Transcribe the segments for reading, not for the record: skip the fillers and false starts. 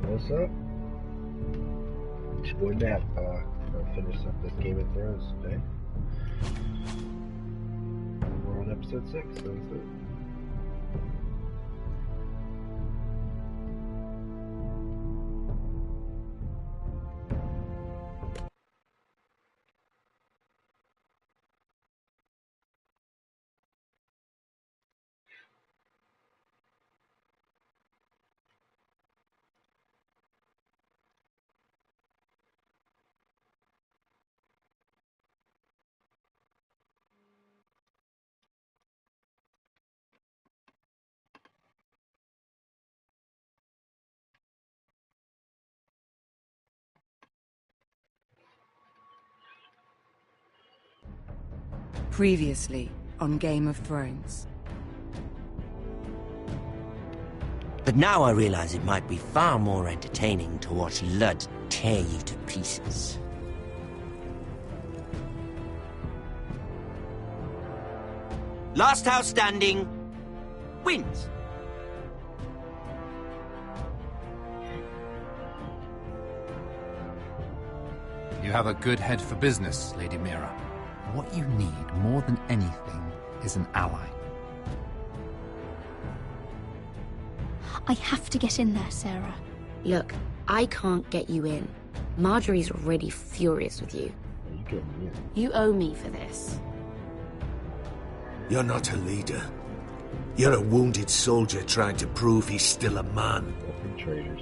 What's up? It's your boy Map. Gonna finish up this Game of Thrones today. We're on episode 6, so that's it. Previously on Game of Thrones. But now I realize it might be far more entertaining to watch Ludd tear you to pieces. Last house standing wins. You have a good head for business, Lady Mira. What you need more than anything is an ally. I have to get in there, Sarah. Look, I can't get you in. Marjorie's already furious with you. You get me in. You owe me for this. You're not a leader. You're a wounded soldier trying to prove he's still a man. Fucking traitors.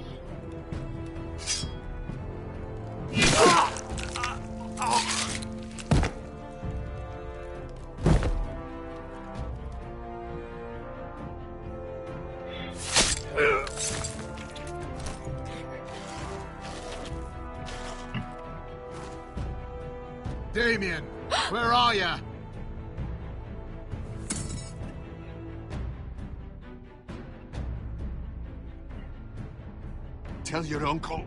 Damien, where are you? Tell your uncle.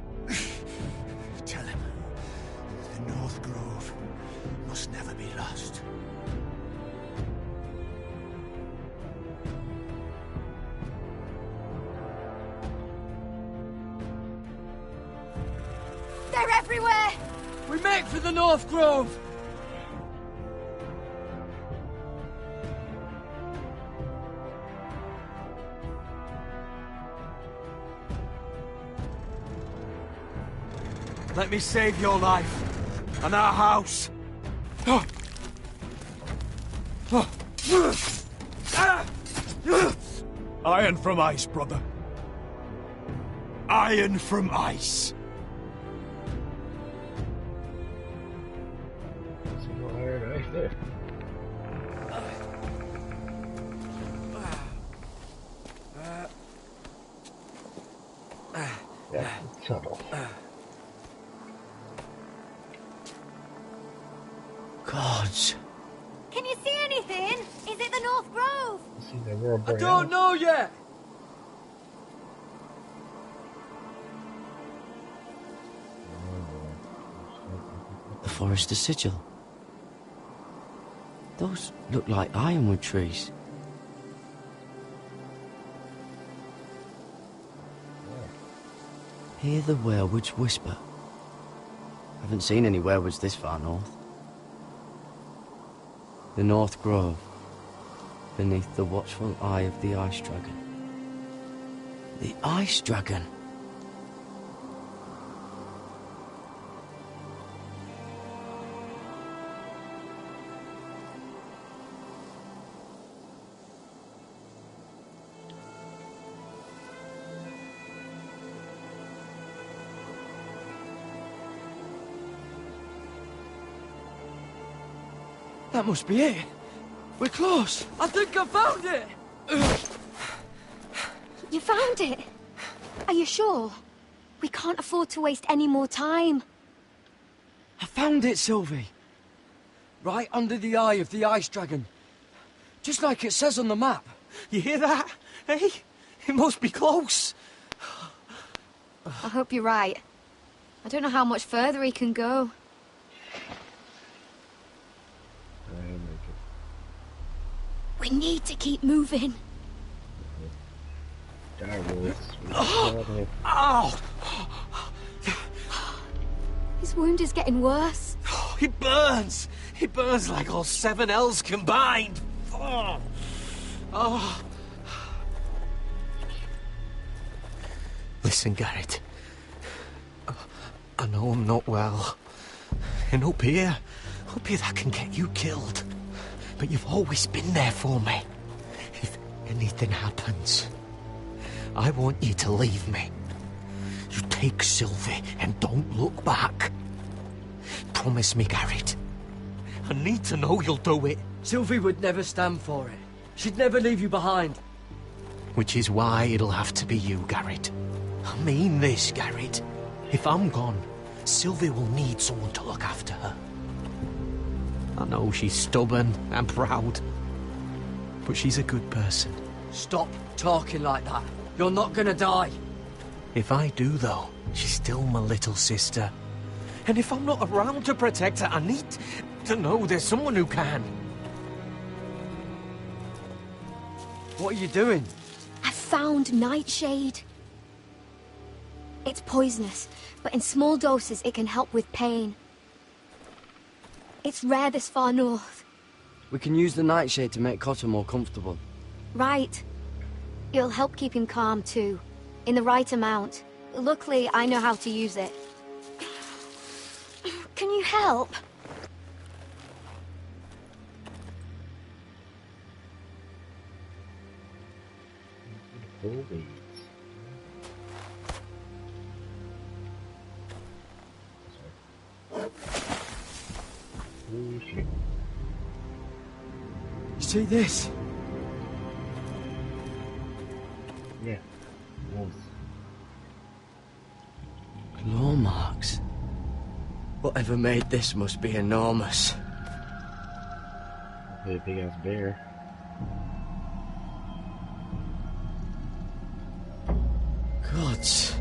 Tell him, the North Grove must never be lost. They're everywhere! We make for the North Grove! Let me save your life and our house. Iron from ice, brother. Iron from ice. There's no iron ice there. Yeah, tunnel. Gods. Can you see anything? Is it the North Grove? See that world I don't know yet. The Forester's Sigil. Those look like ironwood trees. Hear the werewoods whisper. Haven't seen any werewoods this far north. The North Grove, beneath the watchful eye of the Ice Dragon. The Ice Dragon! That must be it. We're close. I think I found it. You found it? Are you sure? We can't afford to waste any more time. I found it, Sylvie. Right under the eye of the Ice Dragon. Just like it says on the map. You hear that? Hey? It must be close. I hope you're right. I don't know how much further he can go. We need to keep moving. Dire wolves. Ow! His wound is getting worse. Oh, he burns! He burns like all 7 L's combined! Oh. Oh. Listen, Garrett. I know I'm not well. And up here that can get you killed. But you've always been there for me. If anything happens, I want you to leave me. You take Sylvie and don't look back. Promise me, Garrett. I need to know you'll do it. Sylvie would never stand for it. She'd never leave you behind. Which is why it'll have to be you, Garrett. I mean this, Garrett. If I'm gone, Sylvie will need someone to look after her. I know she's stubborn and proud, but she's a good person. Stop talking like that. You're not gonna die. If I do, though, she's still my little sister. And if I'm not around to protect her, I need to know there's someone who can. What are you doing? I found Nightshade. It's poisonous, but in small doses it can help with pain. It's rare this far north. We can use the nightshade to make Cotter more comfortable. Right. It'll help keep him calm too, in the right amount. Luckily, I know how to use it. Can you help? Holy. Oh shit. You see this? Yeah. Wolves. Claw marks. Whatever made this must be enormous. Probably a big ass bear. Gods.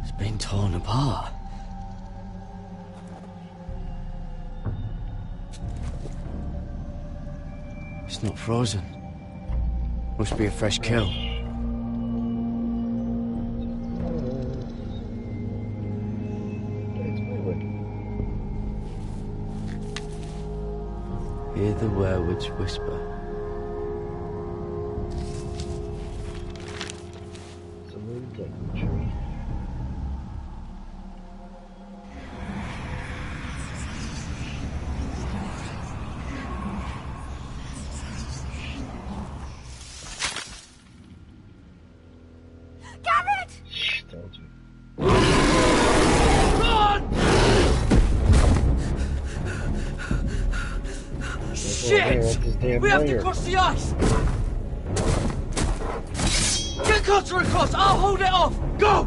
It's been torn apart. It's not frozen. Must be a fresh kill. Hear the werewolves whisper. Someone get the tree. Garrett! Shh, told you. Shit! We have to cross the ice! Get Cotter across! I'll hold it off! Go!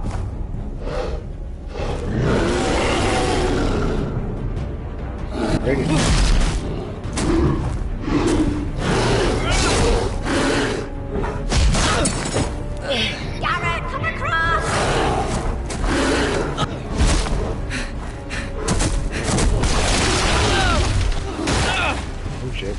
Bring it. Garrett, come across! Oh shit.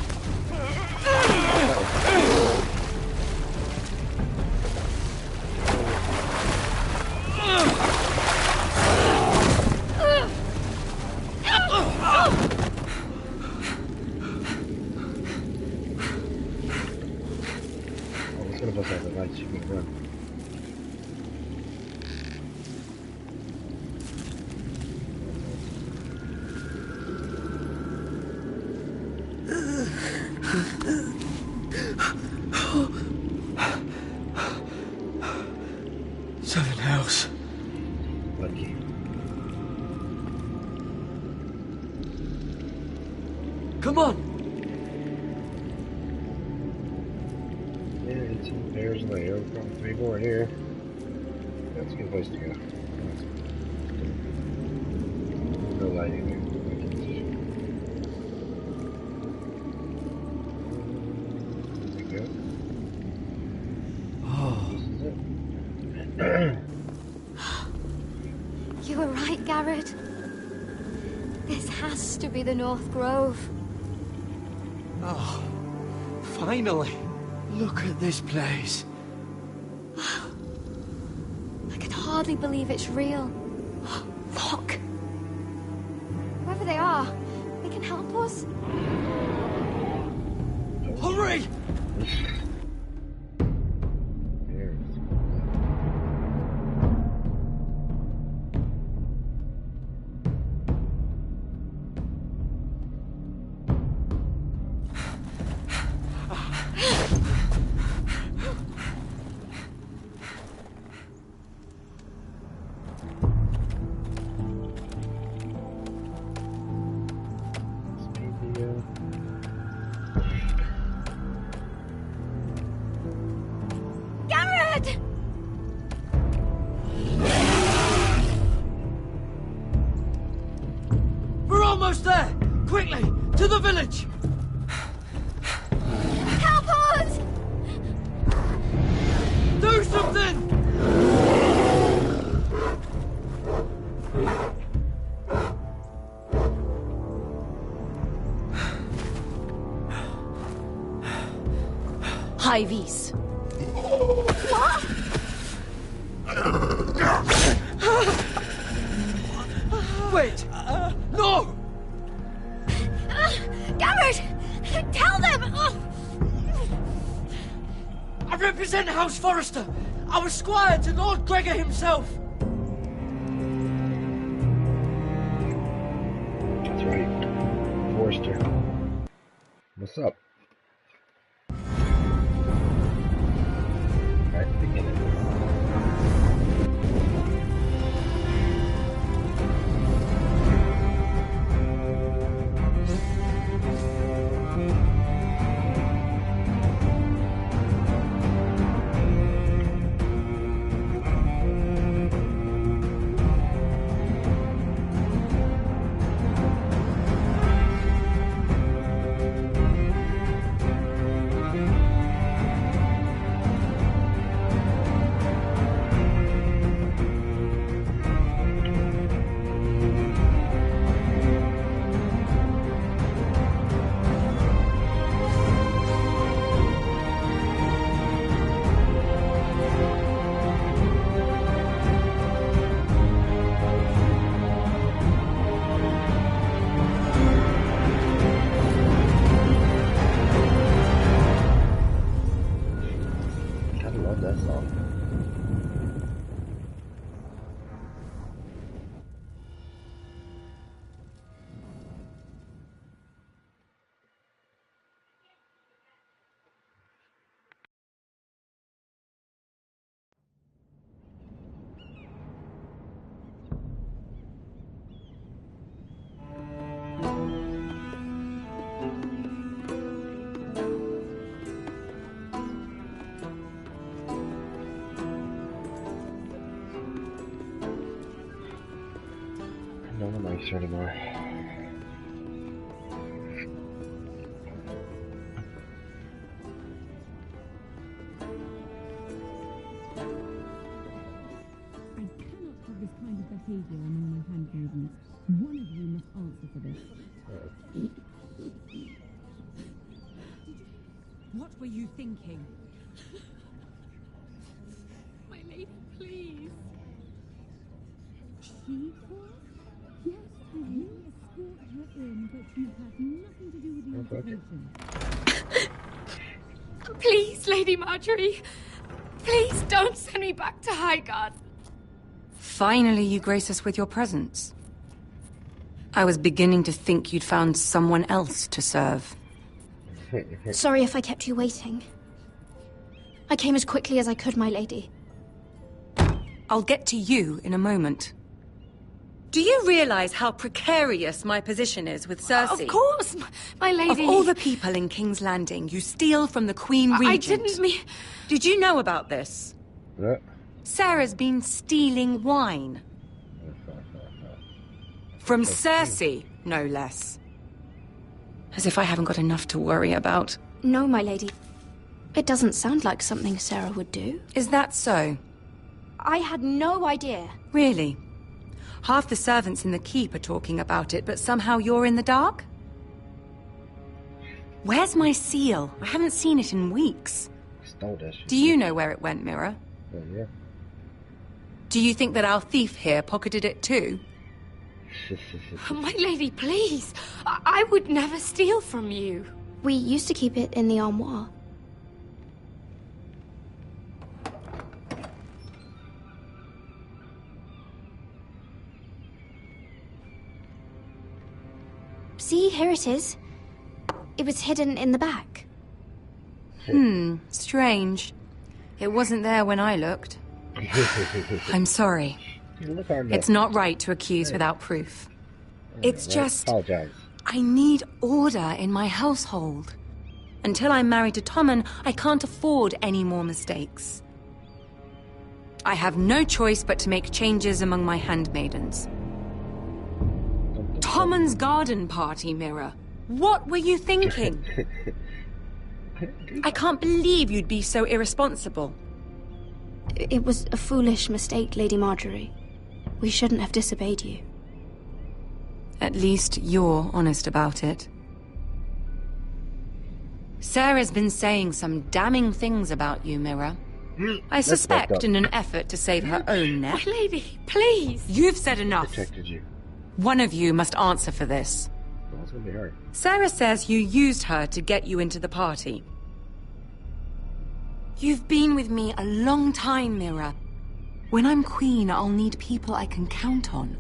Oh, it's gonna bust out the lights. You can run. Seven Hells. Lucky. Come on! Yeah, it's in Bear's Lair. We've got 3 more in here. That's a good place to go. No lighting there. There we go. Oh, This is it. You were right, Garrett. This has to be the North Grove. Oh, finally. Look at this place. I can hardly believe it's real. Look! Whoever they are, they can help us. Hurry! We're almost there! Quickly, to the village! Help us! Do something! High vis. Wait! No! Garrett! Tell them! I represent House Forrester. I was squire to Lord Gregor himself. That's right. Forrester. What's up? At the beginning. That song. No one likes her anymore. I cannot have this kind of behavior among my handmaidens. One of you must answer for this. What were you thinking? My lady, please. She was? Yes, you escort her in, but you had nothing to do with the invitation. Please, Lady Marjorie. Please don't send me back to Highgarden. Finally, you grace us with your presence. I was beginning to think you'd found someone else to serve. Sorry if I kept you waiting. I came as quickly as I could, my lady. I'll get to you in a moment. Do you realize how precarious my position is with Cersei? Of course, my lady. Of all the people in King's Landing, you steal from the Queen Regent. I didn't mean... Did you know about this? Yeah. Sarah's been stealing wine. From Cersei, no less. As if I haven't got enough to worry about. No, my lady. It doesn't sound like something Sarah would do. Is that so? I had no idea. Really? Half the servants in the keep are talking about it, but somehow you're in the dark? Where's my seal? I haven't seen it in weeks. Stole that shit. Do you know where it went, Mira? Oh, yeah. Do you think that our thief here pocketed it too? My lady, please. I would never steal from you. We used to keep it in the armoire. See, here it is. It was hidden in the back. Strange. It wasn't there when I looked. I'm sorry. It's not right to accuse without proof. It's just... Apologize. I need order in my household. Until I'm married to Tommen, I can't afford any more mistakes. I have no choice but to make changes among my handmaidens. Tommen's garden party, Mira. What were you thinking? I can't believe you'd be so irresponsible. It was a foolish mistake, Lady Marjorie. We shouldn't have disobeyed you. At least you're honest about it. Sarah's been saying some damning things about you, Mira. I suspect in an effort to save her own neck. My lady, please. You've said enough. Protected you. One of you must answer for this. Well, it's gonna be her. Sarah says you used her to get you into the party. You've been with me a long time, Mira. When I'm queen, I'll need people I can count on.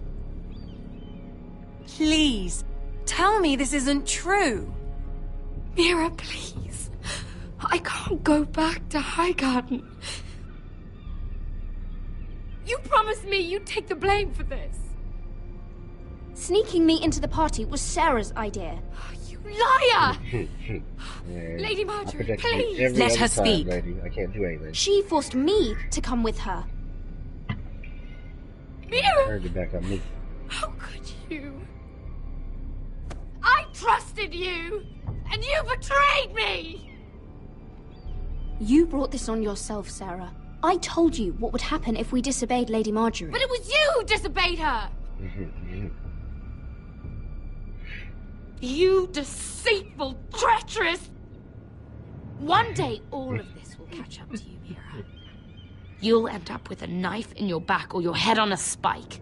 Please, tell me this isn't true. Mira, please. I can't go back to Highgarden. You promised me you'd take the blame for this. Sneaking me into the party was Sarah's idea. You liar! Yeah, Lady I Marjorie, protected you please. every Let other her time, speak. lady. I can't do anything. She forced me to come with her. Mira! Turned it back on me. How could you? I trusted you, and you betrayed me! You brought this on yourself, Sarah. I told you what would happen if we disobeyed Lady Marjorie. But it was you who disobeyed her! You deceitful, treacherous... One day, all of this will catch up to you, Mira. You'll end up with a knife in your back or your head on a spike.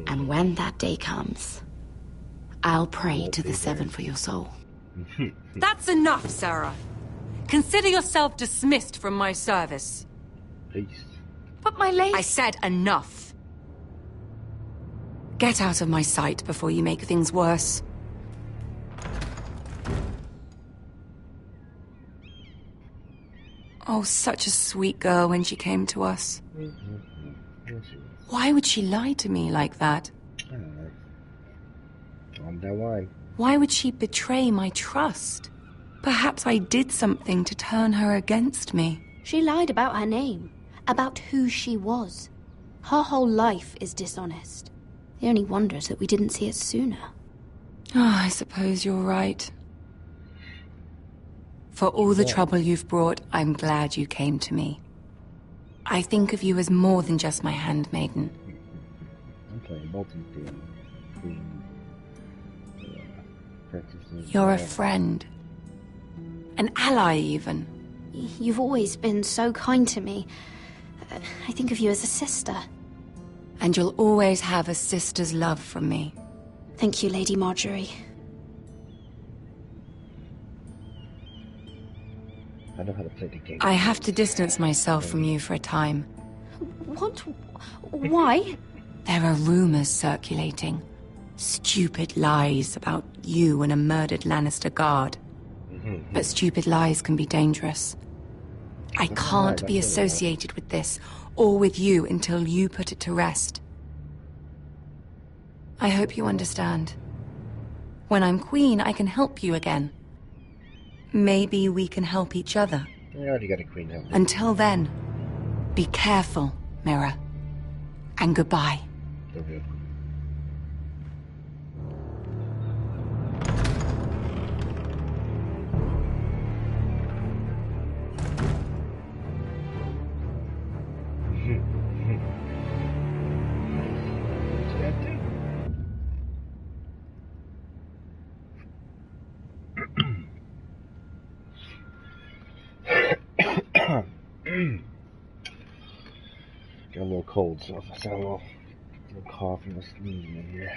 And when that day comes, I'll pray to the Seven for your soul. That's enough, Sarah. Consider yourself dismissed from my service. Peace. But my lady... I said enough. Get out of my sight before you make things worse. Oh, such a sweet girl when she came to us. Why would she lie to me like that? I don't know. Calm down, wine. Why would she betray my trust? Perhaps I did something to turn her against me. She lied about her name, about who she was. Her whole life is dishonest. The only wonder is that we didn't see it sooner. Oh, I suppose you're right. For all the trouble you've brought, I'm glad you came to me. I think of you as more than just my handmaiden. I'm playing both of them. Princesses. You're a friend. An ally, even. You've always been so kind to me. I think of you as a sister. And you'll always have a sister's love from me. Thank you, Lady Marjorie. I know how to play the game. I have to distance myself from you for a time. What? Why? There are rumors circulating. Stupid lies about you and a murdered Lannister guard. But stupid lies can be dangerous. I can't be associated with this, or with you, until you put it to rest. I hope you understand. When I'm queen, I can help you again. Maybe we can help each other. I already got a queen help. Until then, be careful, Mira. And goodbye. Okay. Got a little cold, so if I sound a little coughing or sneezing in here.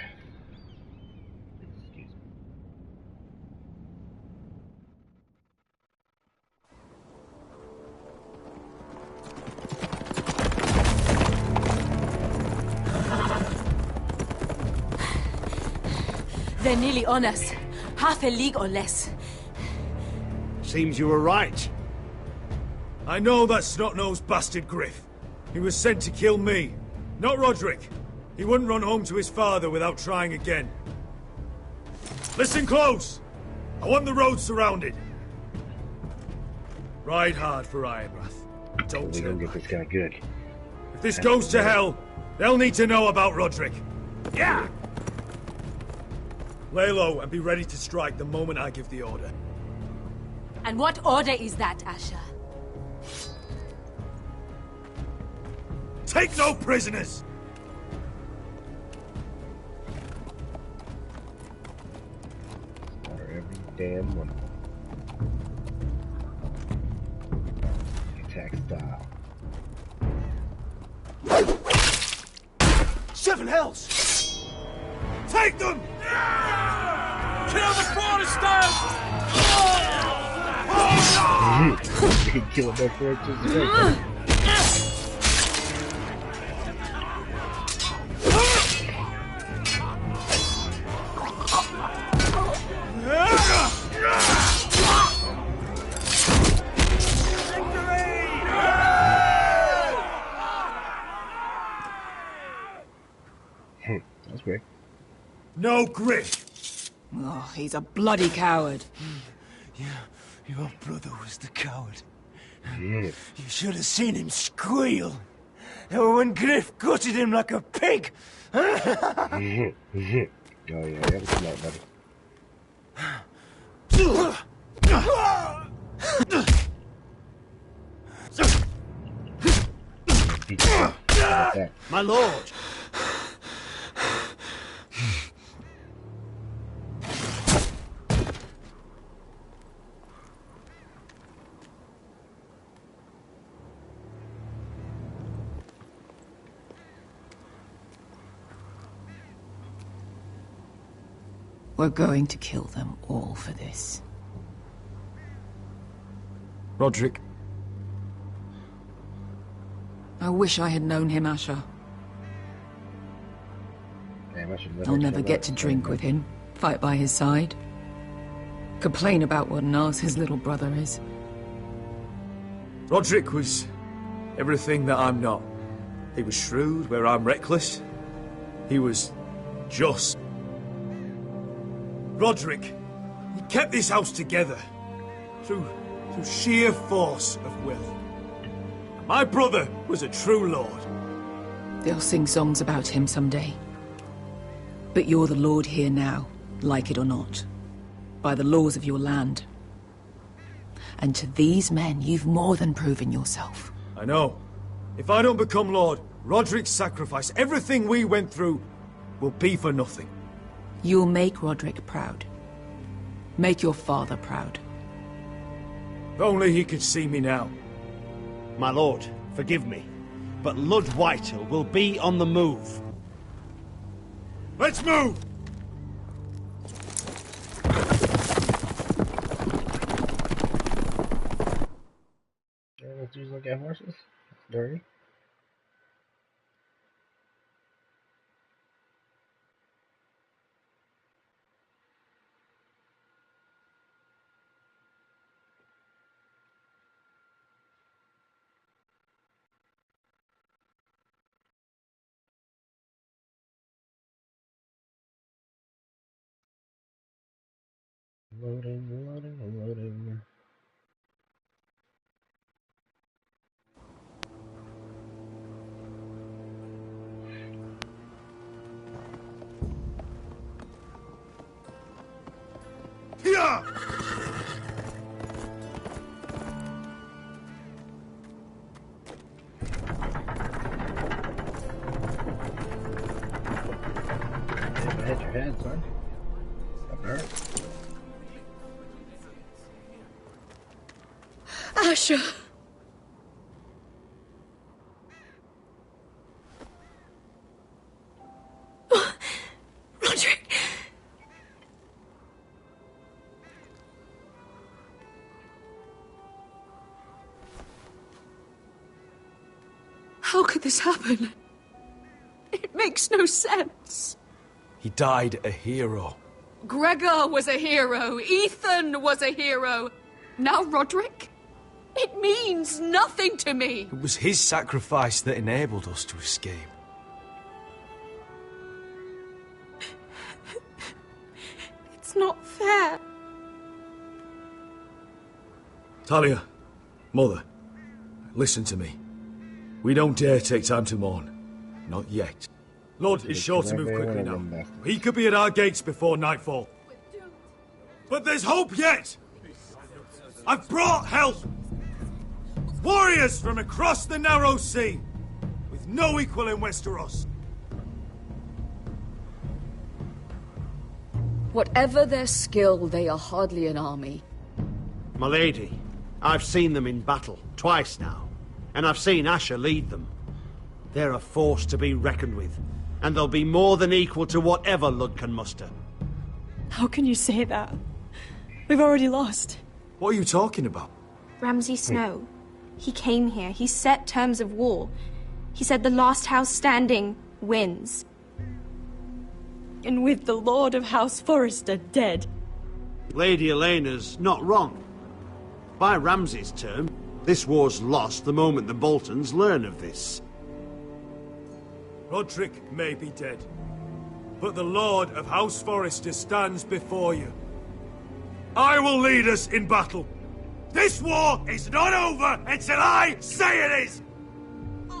Excuse me. They're nearly on us. Half a league or less. Seems you were right. I know that snot-nosed bastard Griff. He was sent to kill me, not Roderick. He wouldn't run home to his father without trying again. Listen close! I want the road surrounded. Ride hard for Ironrath. Don't We turn gonna get this guy good. If this goes to hell, they'll need to know about Roderick. Yeah! Lay low and be ready to strike the moment I give the order. And what order is that, Asher? Take no prisoners! Slaughter every damn one. Attack style. Seven hells! Take them! Kill the Protestants! You can kill him before it's just That's great. No grit! Oh, he's a bloody coward. Your brother was the coward. Yeah. You should have seen him squeal. When Griff gutted him like a pig. Oh yeah, that was smart, buddy. My lord! We're going to kill them all for this. Roderick. I wish I had known him, Asher. Damn, I should I'll never get to drink with him, fight by his side, complain about what an arse his little brother is. Roderick was everything that I'm not. He was shrewd where I'm reckless. He was just. Roderick, he kept this house together through sheer force of will. My brother was a true lord. They'll sing songs about him someday. But you're the lord here now, like it or not, by the laws of your land. And to these men, you've more than proven yourself. I know. If I don't become lord, Roderick's sacrifice, everything we went through, will be for nothing. You'll make Roderick proud. Make your father proud. If only he could see me now. My lord, forgive me, but Lud Whitehall will be on the move. Let's move! Let's just look at horses. It's dirty. Loading. Yeah! Hit your head, son. Up there. Asher! How could this happen? It makes no sense. He died a hero. Gregor was a hero. Ethan was a hero. Now Roderick? It means nothing to me. It was his sacrifice that enabled us to escape. It's not fair. Talia, Mother, listen to me. We don't dare take time to mourn. Not yet. Lord is sure to move quickly now. He could be at our gates before nightfall. But there's hope yet! I've brought help! Warriors from across the narrow sea, with no equal in Westeros. Whatever their skill, they are hardly an army. My lady, I've seen them in battle, twice now, and I've seen Asher lead them. They're a force to be reckoned with, and they'll be more than equal to whatever Lud can muster. How can you say that? We've already lost. What are you talking about? Ramsay Snow. He came here, he set terms of war. He said the last house standing wins. And with the Lord of House Forrester dead. Lady Elena's not wrong. By Ramsay's term, this war's lost the moment the Boltons learn of this. Roderick may be dead, but the Lord of House Forrester stands before you. I will lead us in battle. This war is not over until I say it is!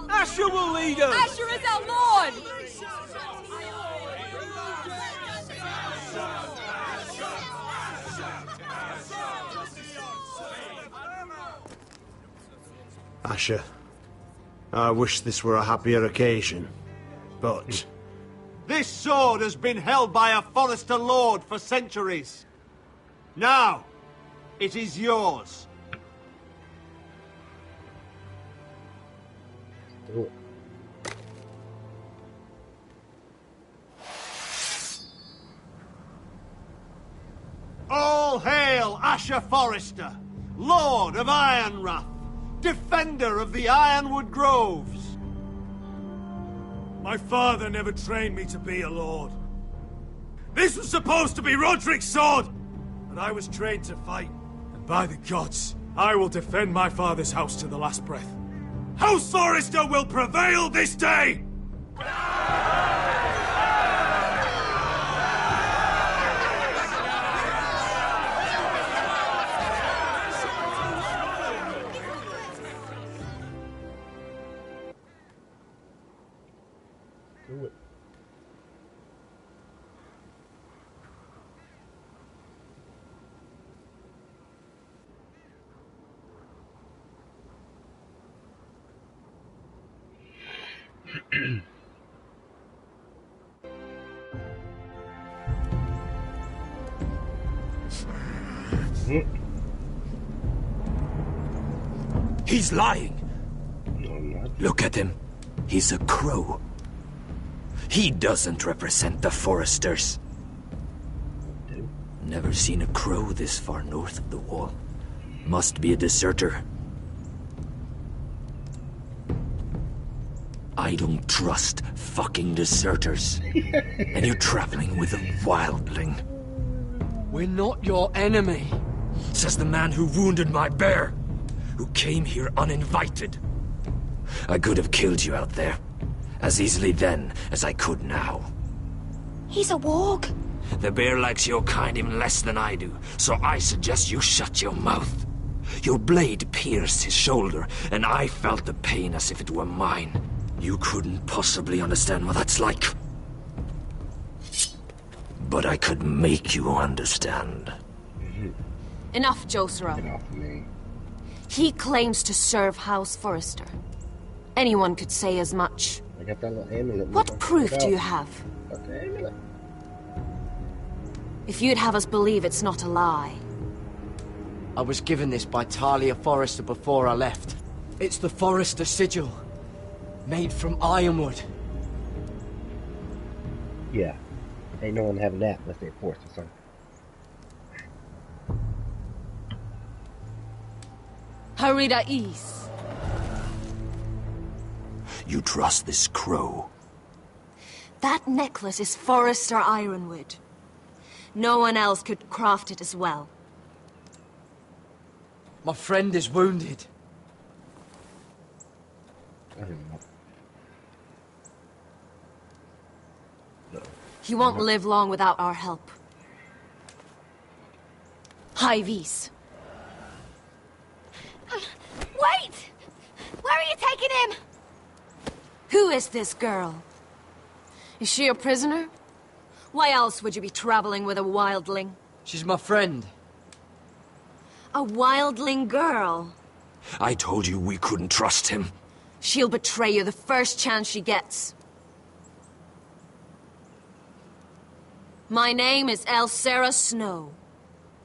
Asher will lead us! Asher is our Lord! Asher, I wish this were a happier occasion, but... This sword has been held by a Forrester Lord for centuries. Now, it is yours. Do it. All hail Asher Forrester, Lord of Ironrath, defender of the Ironwood Groves. My father never trained me to be a lord. This was supposed to be Roderick's sword, but I was trained to fight. And by the gods, I will defend my father's house to the last breath. House Forrester will prevail this day! Do it. He's lying. No, I'm not. Look at him. He's a crow. He doesn't represent the Foresters. Never seen a crow this far north of the wall. Must be a deserter. I don't trust fucking deserters. And you're traveling with a wildling. We're not your enemy, says the man who wounded my bear, who came here uninvited. I could have killed you out there, as easily then as I could now. He's a warg. The bear likes your kind even less than I do, so I suggest you shut your mouth. Your blade pierced his shoulder, and I felt the pain as if it were mine. You couldn't possibly understand what that's like. But I could make you understand. Enough, Josera. Enough, me. He claims to serve House Forrester. Anyone could say as much. I got that little amulet. What proof do you have? Got the amulet. If you'd have us believe it's not a lie. I was given this by Talia Forrester before I left. It's the Forrester sigil, made from ironwood. Yeah. Ain't no one having that unless they forced or something. Harida East. You trust this crow? That necklace is Forrester Ironwood. No one else could craft it as well. My friend is wounded. He won't live long without our help. High Vis. Wait! Where are you taking him? Who is this girl? Is she a prisoner? Why else would you be traveling with a wildling? She's my friend. A wildling girl? I told you we couldn't trust him. She'll betray you the first chance she gets. My name is Elsera Snow.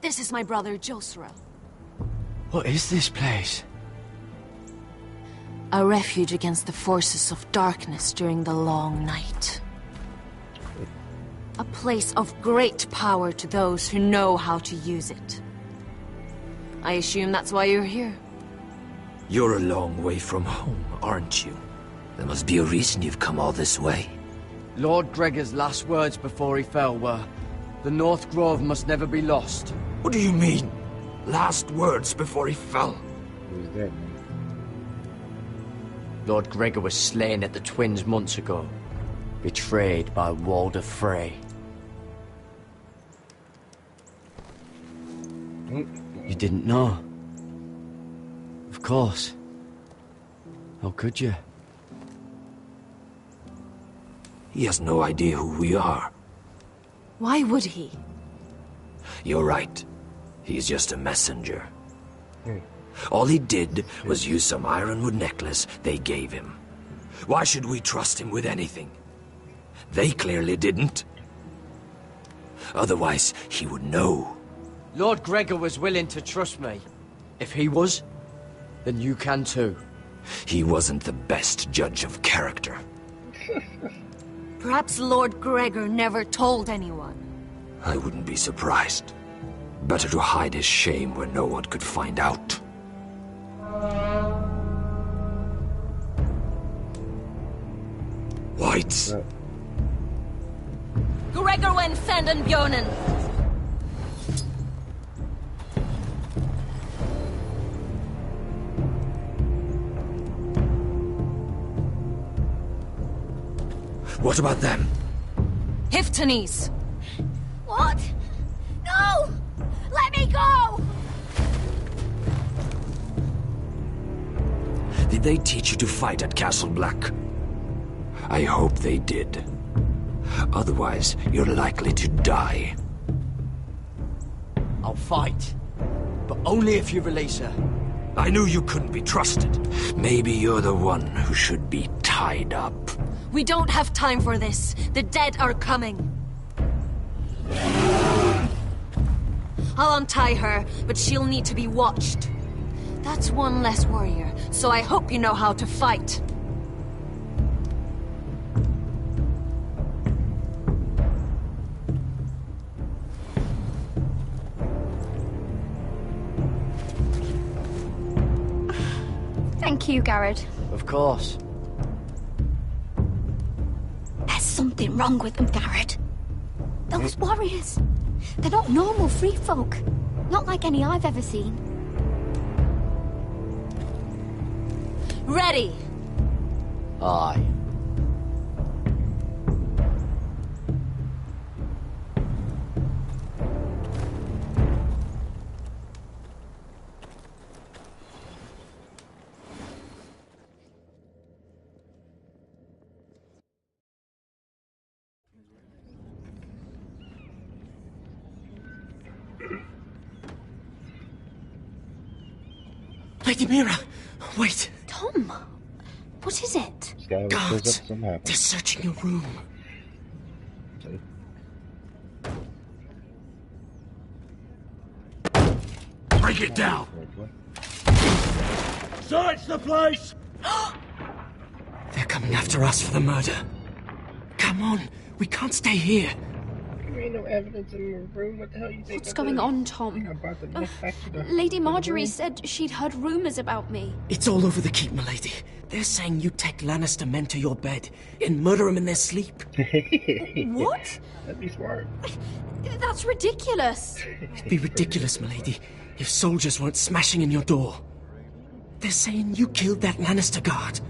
This is my brother Josra. What is this place? A refuge against the forces of darkness during the long night. A place of great power to those who know how to use it. I assume that's why you're here. You're a long way from home, aren't you? There must be a reason you've come all this way. Lord Gregor's last words before he fell were, "The North Grove must never be lost." What do you mean? Last words before he fell? Who's dead, man? Lord Gregor was slain at the Twins months ago, betrayed by Walder Frey. You didn't know? Of course. How could you? He has no idea who we are. Why would he? You're right. He's just a messenger. All he did was use some ironwood necklace they gave him. Why should we trust him with anything? They clearly didn't. Otherwise, he would know. Lord Gregor was willing to trust me. If he was, then you can too. He wasn't the best judge of character. Perhaps Lord Gregor never told anyone. I wouldn't be surprised. Better to hide his shame where no one could find out. Whites. Gregor wen senden björnen. What about them? Hiftanes. What? No! Let me go! Did they teach you to fight at Castle Black? I hope they did. Otherwise, you're likely to die. I'll fight. But only if you release her. I knew you couldn't be trusted. Maybe you're the one who should be tied up. We don't have time for this. The dead are coming. I'll untie her, but she'll need to be watched. That's one less warrior, so I hope you know how to fight. Thank you, Garrett. Of course. There's something wrong with them, Garrett. Those warriors. They're not normal free folk. Not like any I've ever seen. Ready! Aye. Lady Mira, wait. Tom, what is it? Guards, they're searching your room. Break it down! Search the place! They're coming after us for the murder. Come on, we can't stay here. You ain't no evidence in the room. What the hell you think? What's going on, Tom? Lady Marjorie said she'd heard rumors about me. It's all over the keep, milady. They're saying you take Lannister men to your bed and murder them in their sleep. What? That'd be smart. That's ridiculous. It'd be ridiculous, milady, if soldiers weren't smashing in your door. They're saying you killed that Lannister guard.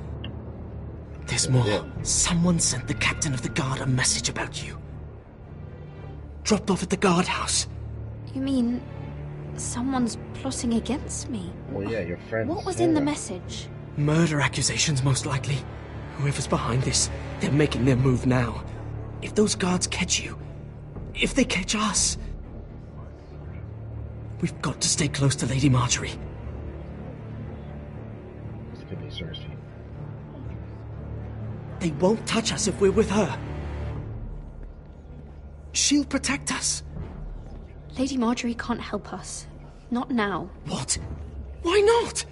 There's more. Someone sent the captain of the guard a message about you. Dropped off at the guardhouse. You mean someone's plotting against me? Well, yeah, your friend. What was in the message? Murder accusations, most likely. Whoever's behind this, they're making their move now. If those guards catch you, if they catch us, we've got to stay close to Lady Marjorie. This could be Cersei. They won't touch us if we're with her. She'll protect us. Lady Marjorie can't help us. Not now. What? Why not?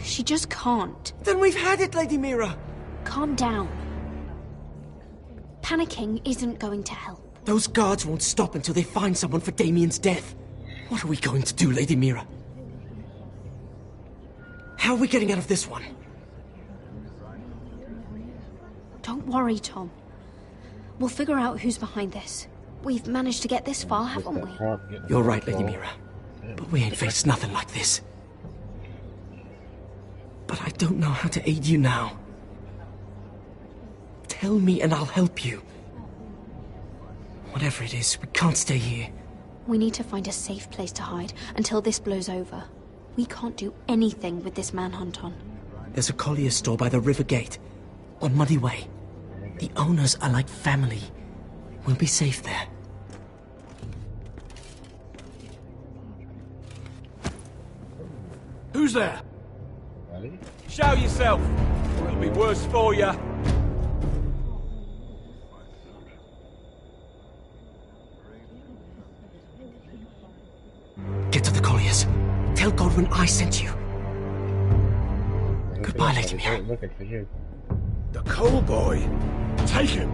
She just can't. Then we've had it, Lady Mira. Calm down. Panicking isn't going to help. Those guards won't stop until they find someone for Damien's death. What are we going to do, Lady Mira? How are we getting out of this one? Don't worry, Tom. We'll figure out who's behind this. We've managed to get this far, haven't we? You're right, Lady Mira. But we ain't faced nothing like this. But I don't know how to aid you now. Tell me and I'll help you. Whatever it is, we can't stay here. We need to find a safe place to hide until this blows over. We can't do anything with this manhunt on. There's a collier's store by the river gate, on Muddy Way. The owners are like family. We'll be safe there. Who's there? Show yourself, or it'll be worse for you. Get to the colliers. Tell Godwin I sent you. Goodbye, Lady Mira. Looking for you. The coal boy. Take him.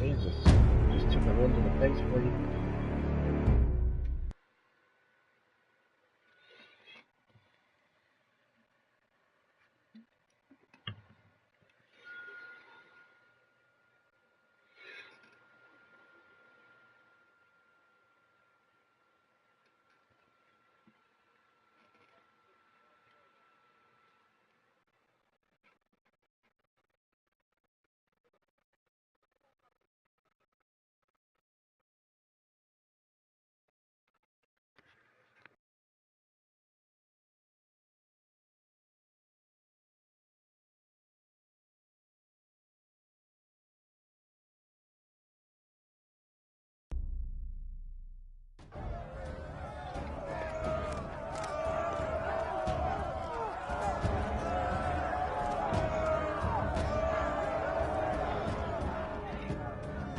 Jesus, just took a one to the face for you.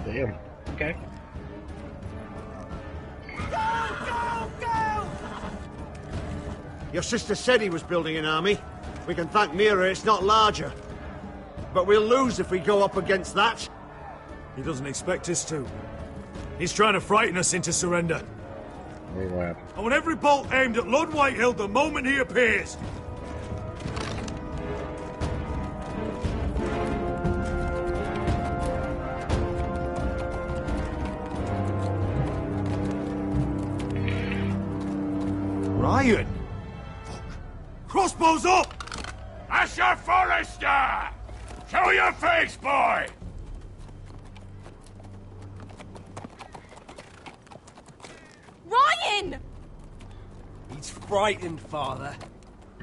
Damn. Okay. Your sister said he was building an army. We can thank Mira it's not larger. But we'll lose if we go up against that. He doesn't expect us to. He's trying to frighten us into surrender. I want every bolt aimed at Lord Whitehill the moment he appears. Ryan! Fuck. Crossbows up! Asher Forrester! Show your face, boy! Ryan! He's frightened, Father.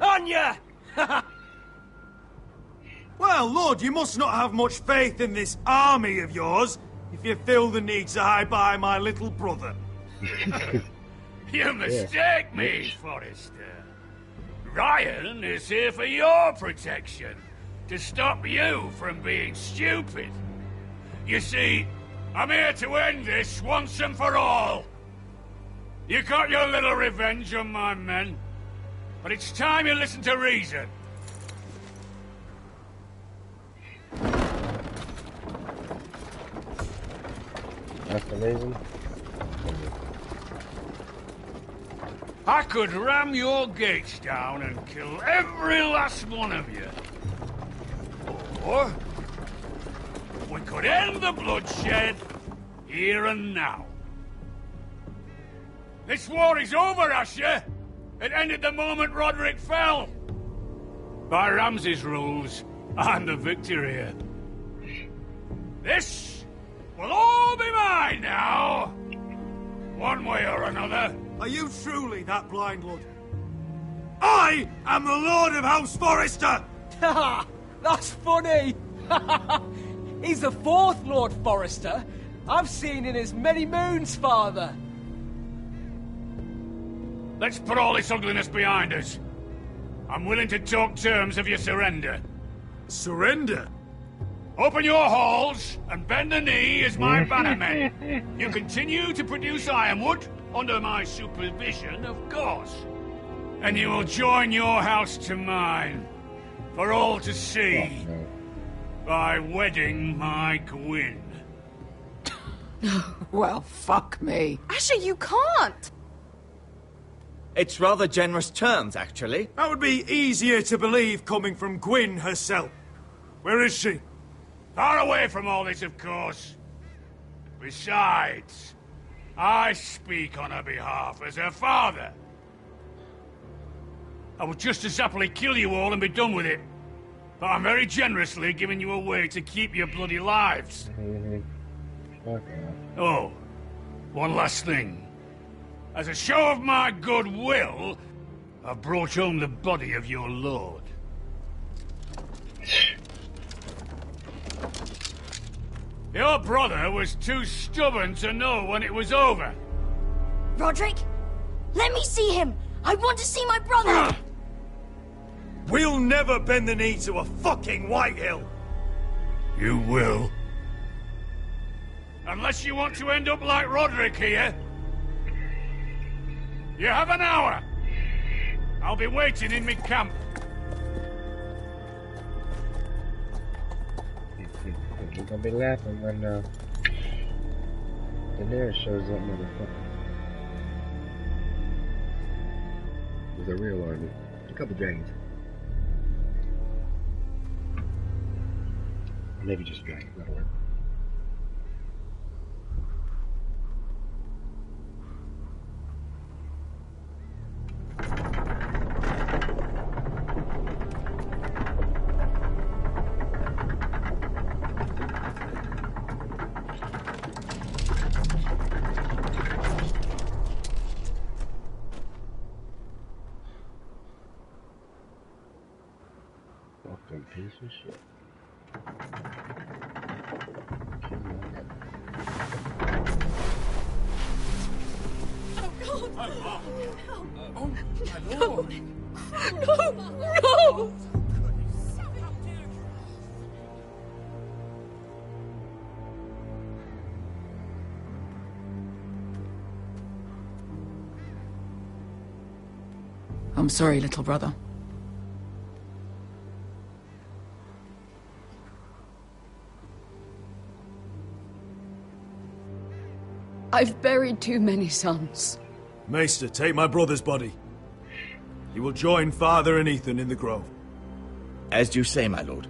On ya! Well, Lord, you must not have much faith in this army of yours if you feel the need to hide behind my little brother. You mistake me, Forrester. Ryan is here for your protection, to stop you from being stupid. You see, I'm here to end this once and for all. You got your little revenge on my men, but it's time you listen to reason. That's the reason. I could ram your gates down and kill every last one of you. Or we could end the bloodshed here and now. This war is over, Asher. It ended the moment Roderick fell. By Ramsay's rules, I'm the victor here. This will all be mine now. One way or another. Are you truly that blind, Lord? I am the Lord of House Forrester! That's funny! He's the fourth Lord Forrester I've seen in as many moons, Father. Let's put all this ugliness behind us. I'm willing to talk terms of your surrender. Surrender? Open your halls and bend the knee as my bannermen. You continue to produce ironwood, under my supervision, of course. And you will join your house to mine, for all to see, by wedding my Gwyn. Well, fuck me. Asher, you can't! It's rather generous terms, actually. That would be easier to believe coming from Gwyn herself. Where is she? Far away from all this, of course. Besides, I speak on her behalf as her father. I would just as happily kill you all and be done with it. But I'm very generously giving you a way to keep your bloody lives. Oh, one last thing. As a show of my goodwill, I've brought home the body of your lord. Your brother was too stubborn to know when it was over. Roderick, let me see him. I want to see my brother. We'll never bend the knee to a fucking Whitehill. You will. Unless you want to end up like Roderick here. You have an hour. I'll be waiting in my camp. You're gonna be laughing when Daenerys shows up, motherfucker. With a real army. A couple dragons. Or maybe just dragons, that'll work. Fucking piece of shit. No! No! I'm sorry, little brother. I've buried too many sons. Maester, take my brother's body. You will join Father and Ethan in the grove. As you say, my lord.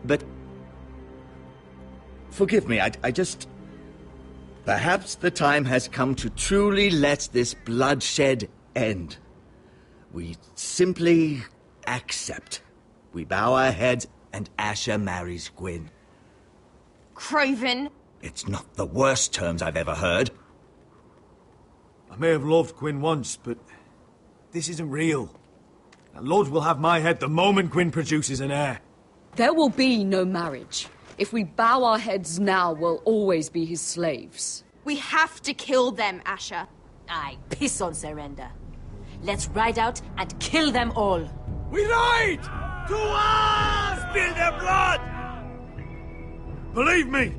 But... forgive me, I just... Perhaps the time has come to truly let this bloodshed end. We simply accept. We bow our heads and Asher marries Gwyn. Craven! It's not the worst terms I've ever heard. I may have loved Gwyn once, but this isn't real. And Lord will have my head the moment Gwyn produces an heir. There will be no marriage. If we bow our heads now, we'll always be his slaves. We have to kill them, Asher. Aye, piss on surrender. Let's ride out and kill them all. We ride! To us! Spill their blood! Believe me,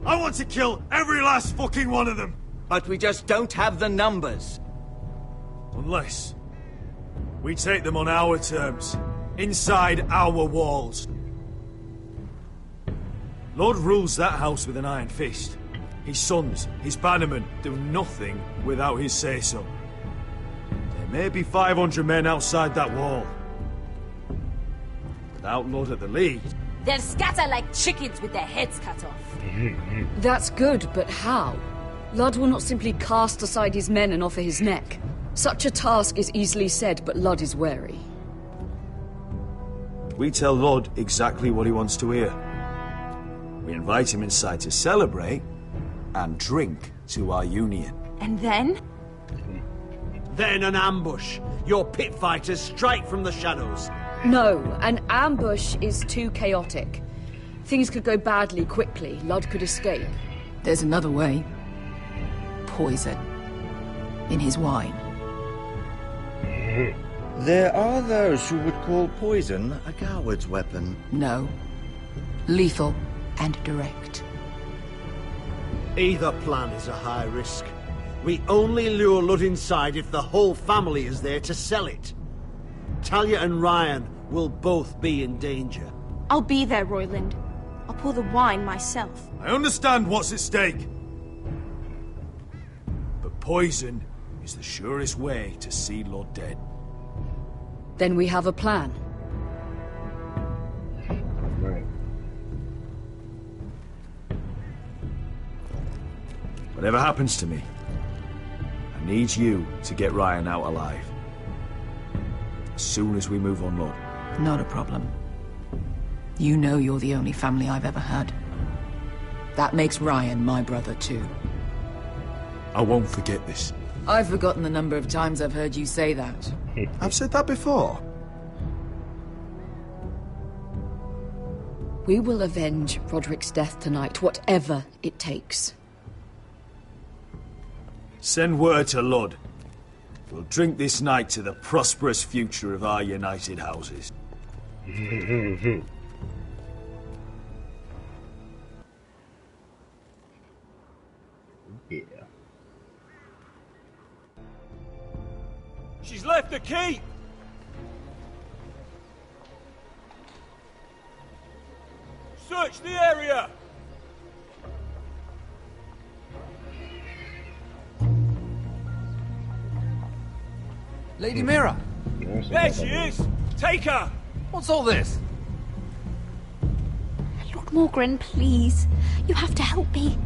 I want to kill every last fucking one of them. But we just don't have the numbers. Unless we take them on our terms, inside our walls. Lord rules that house with an iron fist. His sons, his bannermen, do nothing without his say-so. There may be 500 men outside that wall. Without Lord at the lead... They'll scatter like chickens with their heads cut off. That's good, but how? Ludd will not simply cast aside his men and offer his neck. Such a task is easily said, but Ludd is wary. We tell Lord exactly what he wants to hear. We invite him inside to celebrate and drink to our union. And then? Then an ambush. Your pit fighters strike from the shadows. No, an ambush is too chaotic. Things could go badly quickly. Ludd could escape. There's another way. Poison. In his wine. There are those who would call poison a coward's weapon. No. Lethal and direct. Either plan is a high risk. We only lure Ludd inside if the whole family is there to sell it. Talia and Ryan will both be in danger. I'll be there, Royland. I'll pour the wine myself. I understand what's at stake. But poison is the surest way to see Lord dead. Then we have a plan. Right. Whatever happens to me, I need you to get Ryan out alive. As soon as we move on, Lord. Not a problem. You know you're the only family I've ever had. That makes Ryan my brother too. I won't forget this. I've forgotten the number of times I've heard you say that. I've said that before. We will avenge Roderick's death tonight, whatever it takes. Send word to Ludd. We'll drink this night to the prosperous future of our united houses. Yeah. She's left the keep! Search the area! Lady Mira! There she is! Take her! What's all this? Lord Morgren, please. You have to help me.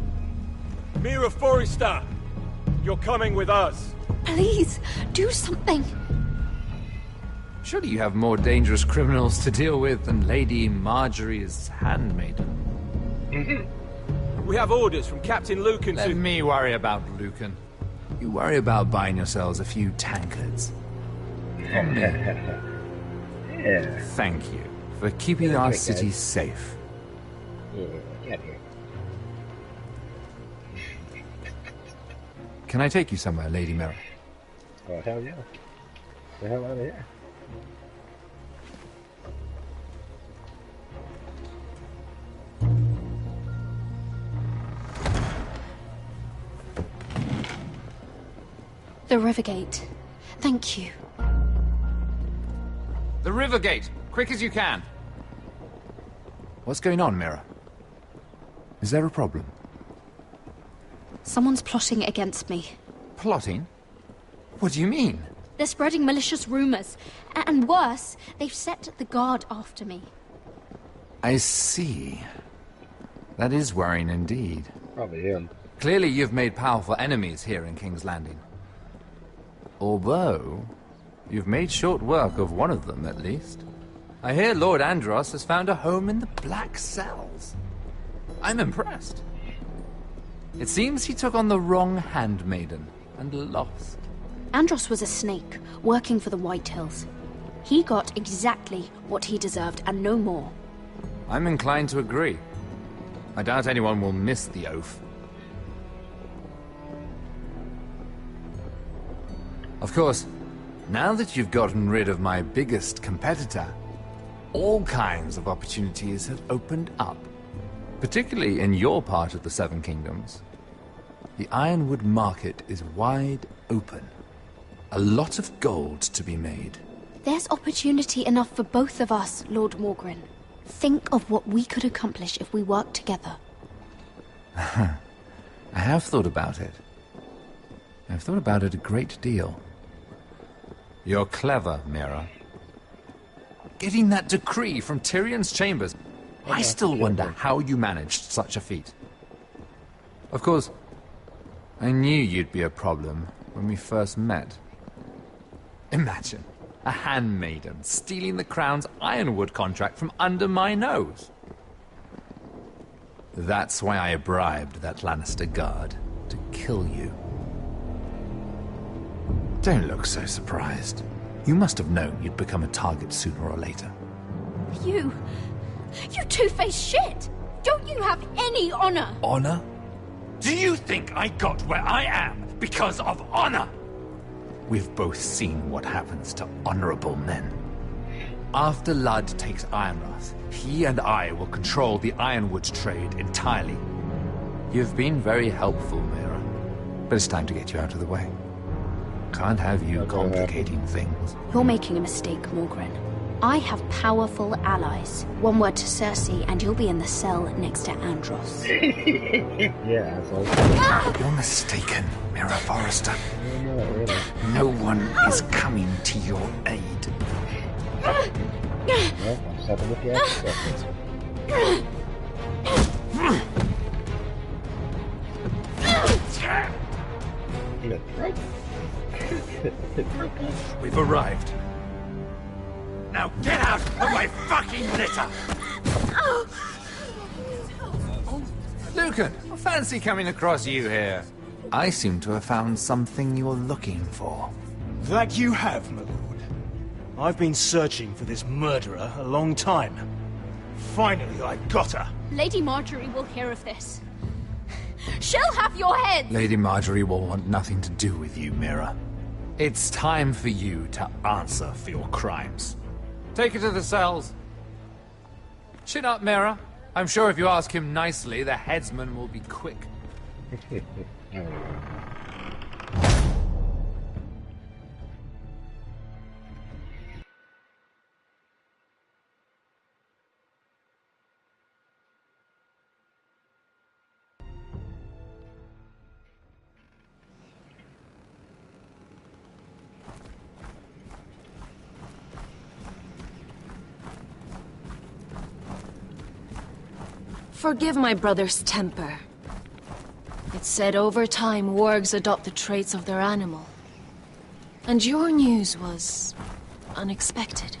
Mira Forrester! You're coming with us! Please, do something. Surely you have more dangerous criminals to deal with than Lady Marjorie's handmaiden. We have orders from Captain Lucan to... Let me worry about Lucan. You worry about buying yourselves a few tankards. From me. Yeah. Thank you for keeping our city safe. Yeah, get here. Can I take you somewhere, Lady Mira? Oh, hell yeah. The hell out of here. The Rivergate. Thank you. The Rivergate! Quick as you can! What's going on, Mira? Is there a problem? Someone's plotting against me. Plotting? What do you mean? They're spreading malicious rumors. And worse, they've set the guard after me. I see. That is worrying indeed. Probably him. Clearly you've made powerful enemies here in King's Landing. Although, you've made short work of one of them, at least. I hear Lord Andros has found a home in the Black Cells. I'm impressed. It seems he took on the wrong handmaiden and lost. Andros was a snake, working for the Whitehills. He got exactly what he deserved, and no more. I'm inclined to agree. I doubt anyone will miss the oath. Of course, now that you've gotten rid of my biggest competitor, all kinds of opportunities have opened up. Particularly in your part of the Seven Kingdoms. The Ironwood market is wide open. A lot of gold to be made. There's opportunity enough for both of us, Lord Morgren. Think of what we could accomplish if we worked together. I have thought about it. I've thought about it a great deal. You're clever, Mira. Getting that decree from Tyrion's chambers, I still wonder how you managed such a feat. Of course, I knew you'd be a problem when we first met. Imagine a handmaiden stealing the crown's ironwood contract from under my nose. That's why I bribed that Lannister guard to kill you. Don't look so surprised. You must have known you'd become a target sooner or later. You two-faced shit! Don't you have any honor? Honor? Do you think I got where I am because of honor? We've both seen what happens to honorable men. After Ludd takes Ironrath, he and I will control the ironwood trade entirely. You've been very helpful, Mira, but it's time to get you out of the way. Can't have you complicating things. You're making a mistake, Morgren. I have powerful allies. One word to Cersei, and you'll be in the cell next to Andros. Yeah, asshole. You're mistaken, Mira Forrester. No, really. No one is coming to your aid. Well, I'm stepping with the extra. We've arrived. Now get out of my fucking litter! Lucan, I fancy coming across you here. I seem to have found something you're looking for. That you have, my lord. I've been searching for this murderer a long time. Finally, I got her. Lady Marjorie will hear of this. She'll have your head! Lady Marjorie will want nothing to do with you, Mira. It's time for you to answer for your crimes. Take her to the cells. Chin up, Mira. I'm sure if you ask him nicely, the headsman will be quick. Forgive my brother's temper. It's said over time wargs adopt the traits of their animal. And your news was unexpected.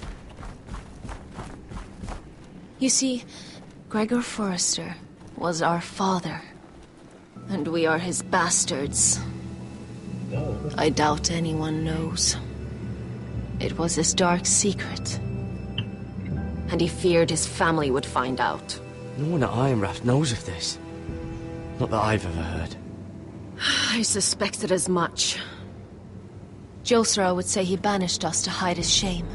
You see, Gregor Forrester was our father, and we are his bastards. I doubt anyone knows. It was his dark secret, and he feared his family would find out. No one at Ironrath knows of this. Not that I've ever heard. I suspected as much. Josra would say he banished us to hide his shame.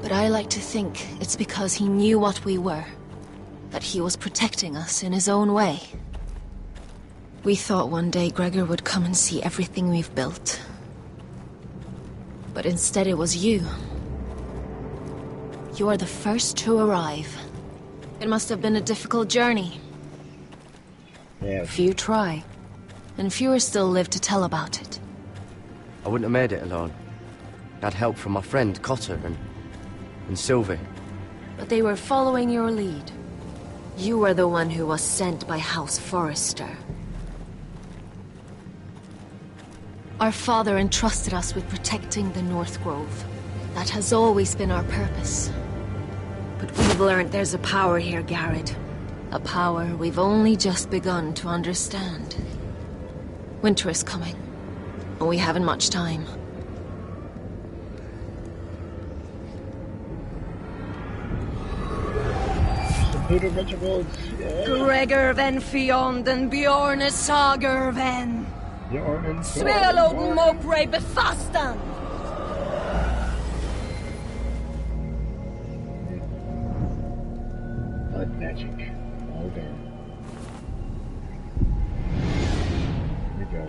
But I like to think it's because he knew what we were. That he was protecting us in his own way. We thought one day Gregor would come and see everything we've built. But instead it was you. You are the first to arrive. It must have been a difficult journey. Yeah. Few try, and fewer still live to tell about it. I wouldn't have made it alone. I had help from my friend Cotter and Sylvie. But they were following your lead. You were the one who was sent by House Forrester. Our father entrusted us with protecting the North Grove. That has always been our purpose. But we've learned there's a power here, Garrett. A power we've only just begun to understand. Winter is coming, and we haven't much time. Gregor ven Fionn and Bjorn Sager ven. Sveloden Mopre befastan. Blood magic. All down. Here we go.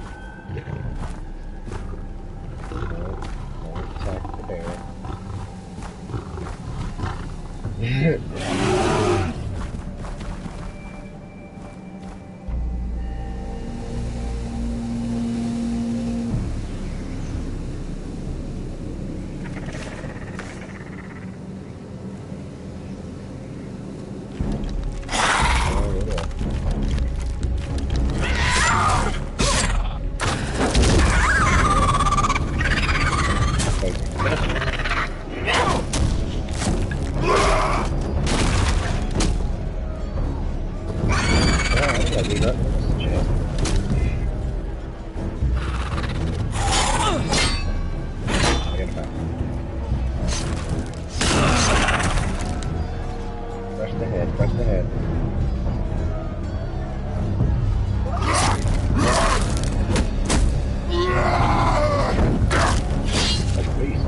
the head, crush the head. That's a beast.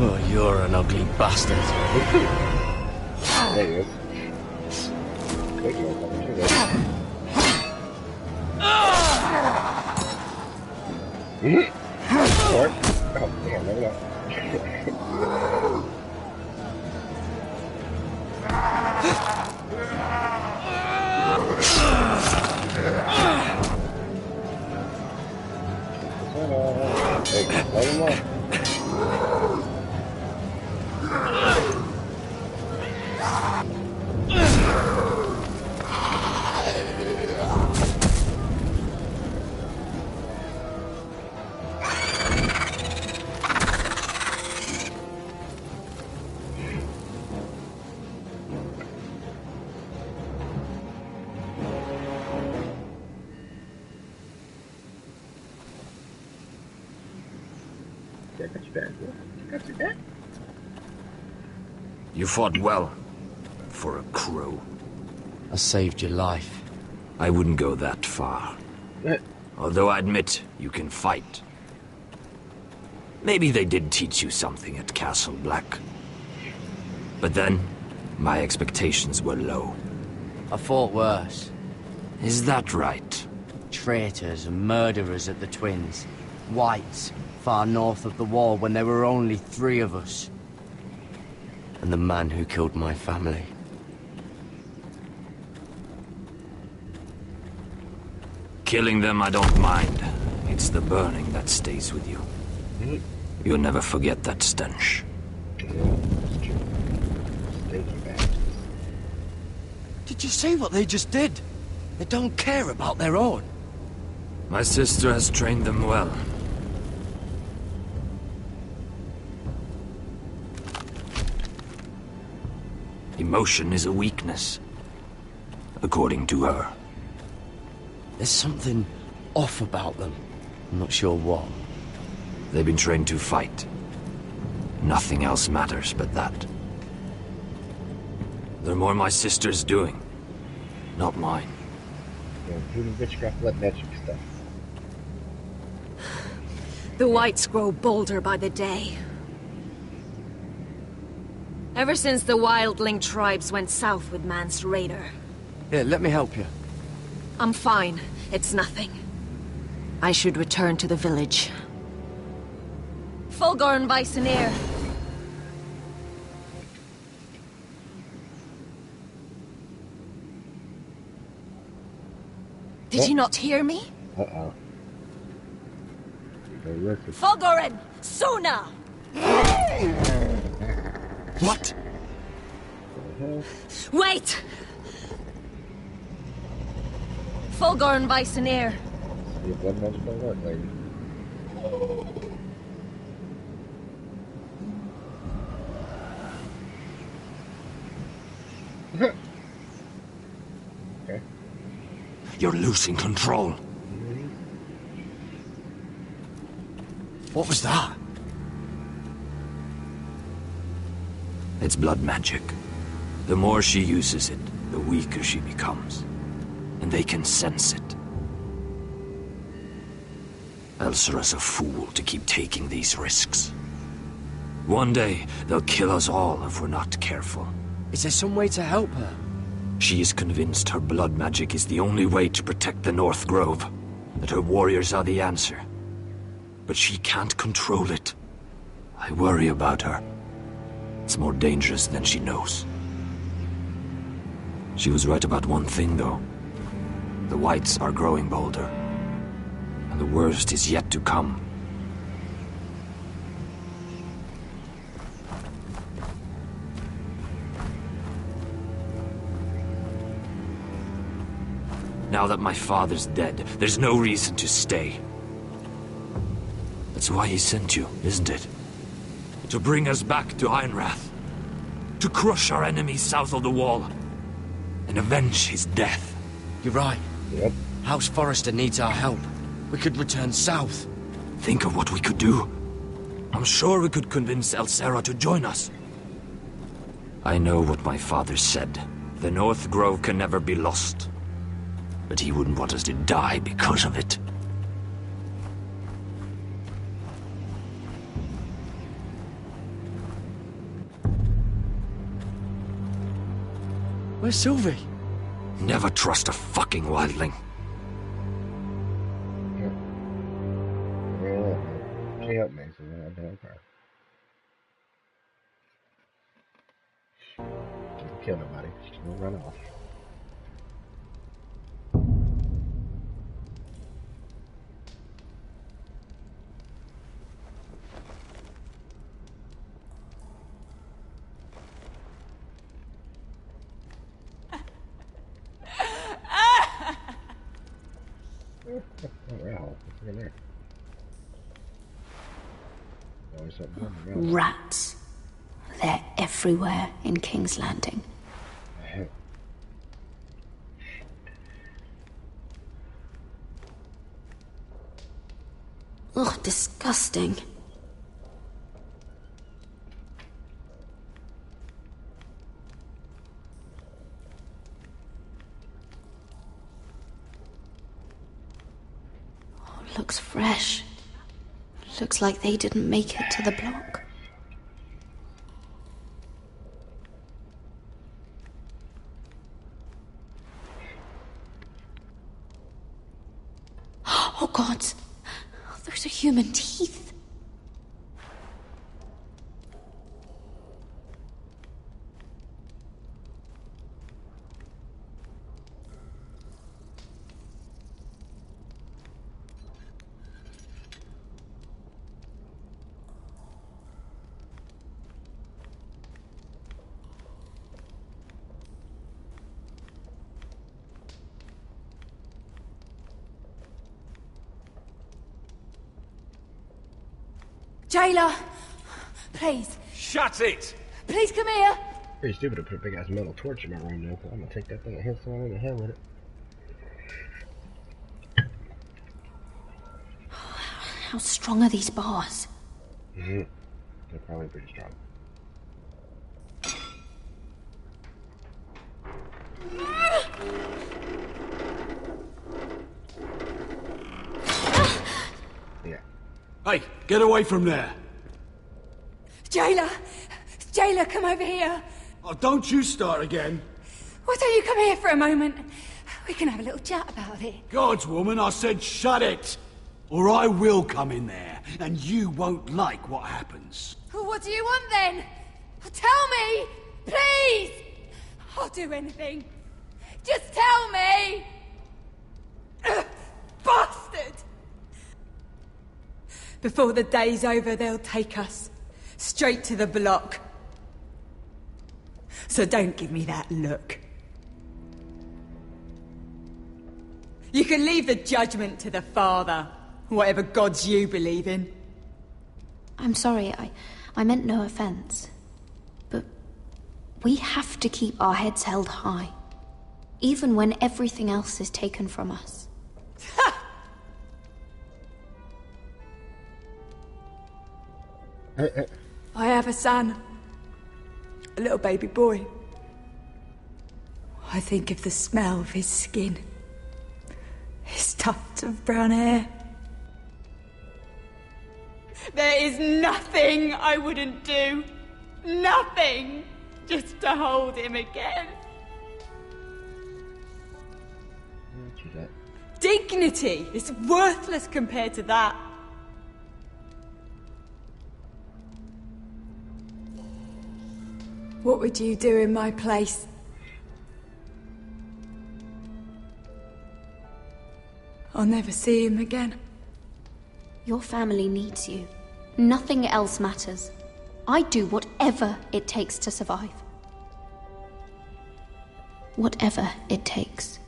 Oh, you're an ugly bastard. There you go. There you go. Alright. Oh, damn, level up. Hey, light him up. You fought well, for a crow. I saved your life. I wouldn't go that far. Although I admit, you can fight. Maybe they did teach you something at Castle Black. But then, my expectations were low. I fought worse. Is that right? Traitors and murderers at the Twins. Whites, far north of the wall when there were only 3 of us. And the man who killed my family. Killing them I don't mind. It's the burning that stays with you. You'll never forget that stench. Did you see what they just did? They don't care about their own. My sister has trained them well. Emotion is a weakness, according to her. There's something off about them. I'm not sure what. They've been trained to fight. Nothing else matters but that. They're more my sister's doing, not mine. Yeah, voodoo, witchcraft, blood magic stuff. The Whites grow bolder by the day. Ever since the wildling tribes went south with Mance Raider. Here, let me help you. I'm fine. It's nothing. I should return to the village. Fulgor and Viceneer. Did you not hear me? Uh-oh. Fulgorin! Suna! What? Wait! Fulgor and Viceneer. Your blood magic don't work, lady. Okay. You're losing control. What was that? It's blood magic. The more she uses it, the weaker she becomes. And they can sense it. Elsera's a fool to keep taking these risks. One day, they'll kill us all if we're not careful. Is there some way to help her? She is convinced her blood magic is the only way to protect the North Grove, that her warriors are the answer. But she can't control it. I worry about her. It's more dangerous than she knows. She was right about one thing, though. The Whites are growing bolder. And the worst is yet to come. Now that my father's dead, there's no reason to stay. That's why he sent you, isn't it? To bring us back to Ironrath. To crush our enemies south of the Wall. And avenge his death. You're right. Yep. House Forrester needs our help. We could return south. Think of what we could do. I'm sure we could convince Elsera to join us. I know what my father said. The North Grove can never be lost. But he wouldn't want us to die because of it. Where's Sylvie? Never trust a fucking wildling. Yeah. She helped me, so I don't care. Didn't kill nobody. Just gonna run off. Rats. They're everywhere in King's Landing. Ugh, disgusting. Oh, looks fresh. Looks like they didn't make it to the block. Oh, God. Those are human teeth. Jailer! Please. Shut it! Please come here! Pretty stupid to put a big ass metal torch in my room now, so I'm gonna take that thing and hit someone in the head with it. How strong are these bars? They're probably pretty strong. Yeah. Hey, get away from there! Jailer! Jailer, come over here! Oh, don't you start again! Why don't you come here for a moment? We can have a little chat about it. God's woman, I said shut it! Or I will come in there, and you won't like what happens. Well, what do you want then? Tell me! Please! I'll do anything. Just tell me! Bastard! Before the day's over, they'll take us straight to the block. So don't give me that look. You can leave the judgment to the Father, whatever gods you believe in. I'm sorry, I meant no offense. But we have to keep our heads held high, even when everything else is taken from us. I have a son. A little baby boy. I think of the smell of his skin. His tufts of brown hair. There is nothing I wouldn't do. Nothing! just to hold him again. Dignity is worthless compared to that. What would you do in my place? I'll never see him again. Your family needs you. Nothing else matters. I'd do whatever it takes to survive. Whatever it takes.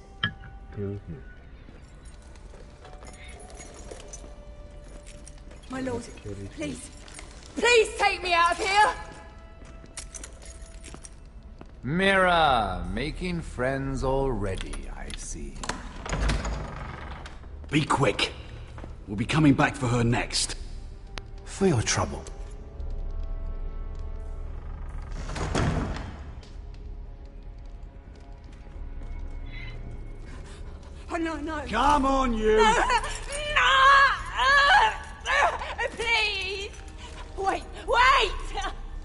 My lord, please. Please take me out of here! Mira, making friends already, I see. Be quick. We'll be coming back for her next. For your trouble. Oh, no. Come on, you! No! Please! Wait!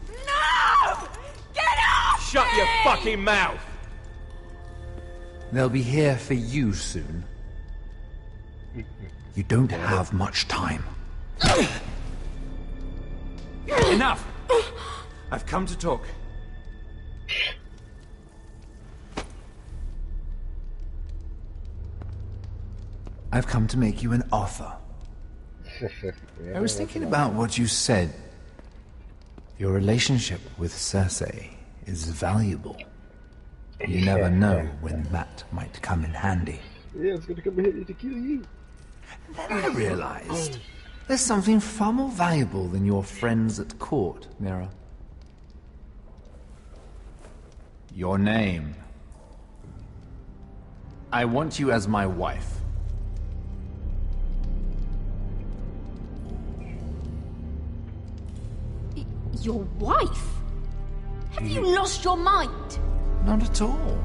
No! Get off! Shut your fucking mouth! They'll be here for you soon. You don't have much time. Enough! I've come to talk. I've come to make you an offer. I was thinking about what you said. Your relationship with Cersei is valuable. You never know when that might come in handy. Yeah, it's gonna come in handy to kill you. Then I realized there's something far more valuable than your friends at court, Mira. Your name. I want you as my wife. Your wife? Have you lost your mind? Not at all.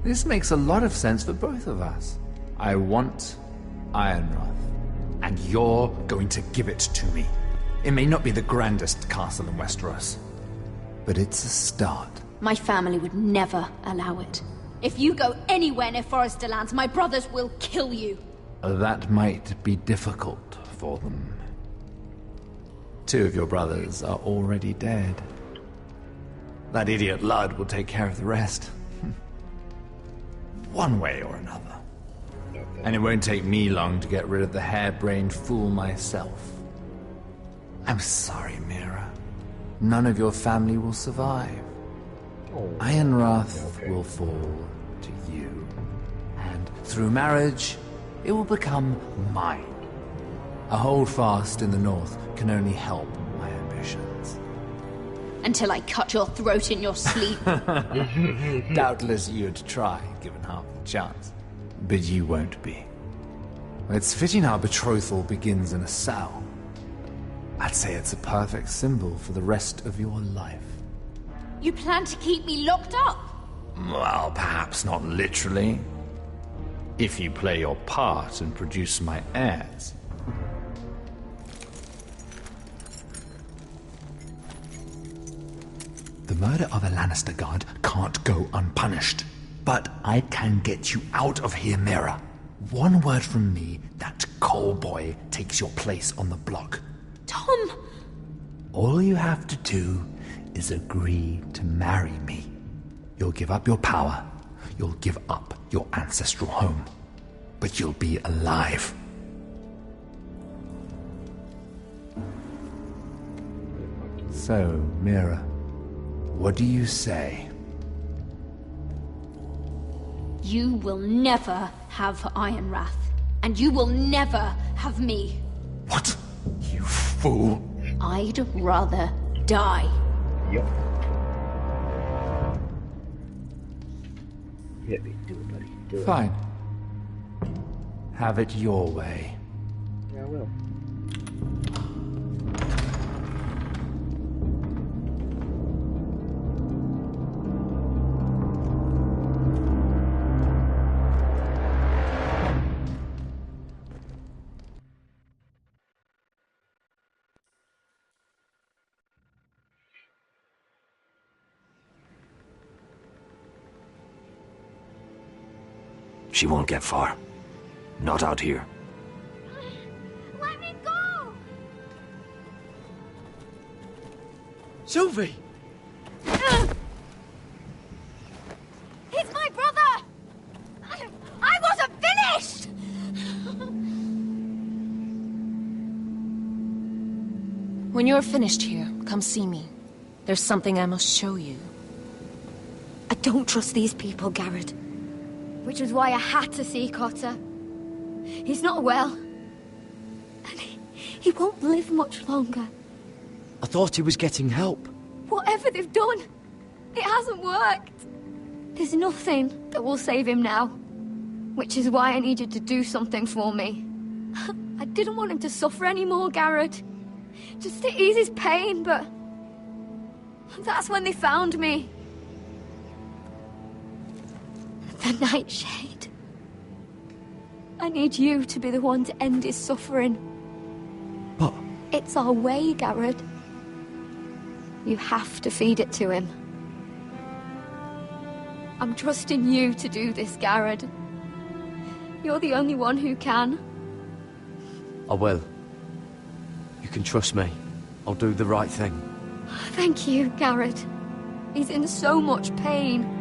This makes a lot of sense for both of us. I want Ironrath, and you're going to give it to me. It may not be the grandest castle in Westeros, but it's a start. My family would never allow it. If you go anywhere near Forrester Lands, my brothers will kill you. That might be difficult for them. 2 of your brothers are already dead. That idiot Ludd will take care of the rest. One way or another. And it won't take me long to get rid of the harebrained fool myself. I'm sorry, Mira. None of your family will survive. Ironrath will fall to you. And through marriage, it will become mine. A holdfast in the north can only help my ambitions. Until I cut your throat in your sleep. Doubtless you'd try, given half the chance. But you won't be. It's fitting our betrothal begins in a cell. I'd say it's a perfect symbol for the rest of your life. You plan to keep me locked up? Well, perhaps not literally. If you play your part and produce my heirs. The murder of a Lannister guard can't go unpunished. But I can get you out of here, Mira. One word from me, that coal boy takes your place on the block. Tom! All you have to do is agree to marry me. You'll give up your power. You'll give up your ancestral home. But you'll be alive. So, Mira, what do you say? You will never have Ironrath. And you will never have me. What? You fool. I'd rather die. Yep. Yeah, do it, buddy. Do it. Fine. Have it your way. Yeah, I will. She won't get far. Not out here. Let me go! Sylvie! He's my brother! I wasn't finished! When you're finished here, come see me. There's something I must show you. I don't trust these people, Garrett. Which was why I had to see Cotter. He's not well. And he won't live much longer. I thought he was getting help. Whatever they've done, it hasn't worked. There's nothing that will save him now. Which is why I need you to do something for me. I didn't want him to suffer anymore, Garrett. Just to ease his pain, but... that's when they found me. The Nightshade. I need you to be the one to end his suffering. But... it's our way, Garrett. You have to feed it to him. I'm trusting you to do this, Garrett. You're the only one who can. I will. You can trust me. I'll do the right thing. Thank you, Garrett. He's in so much pain.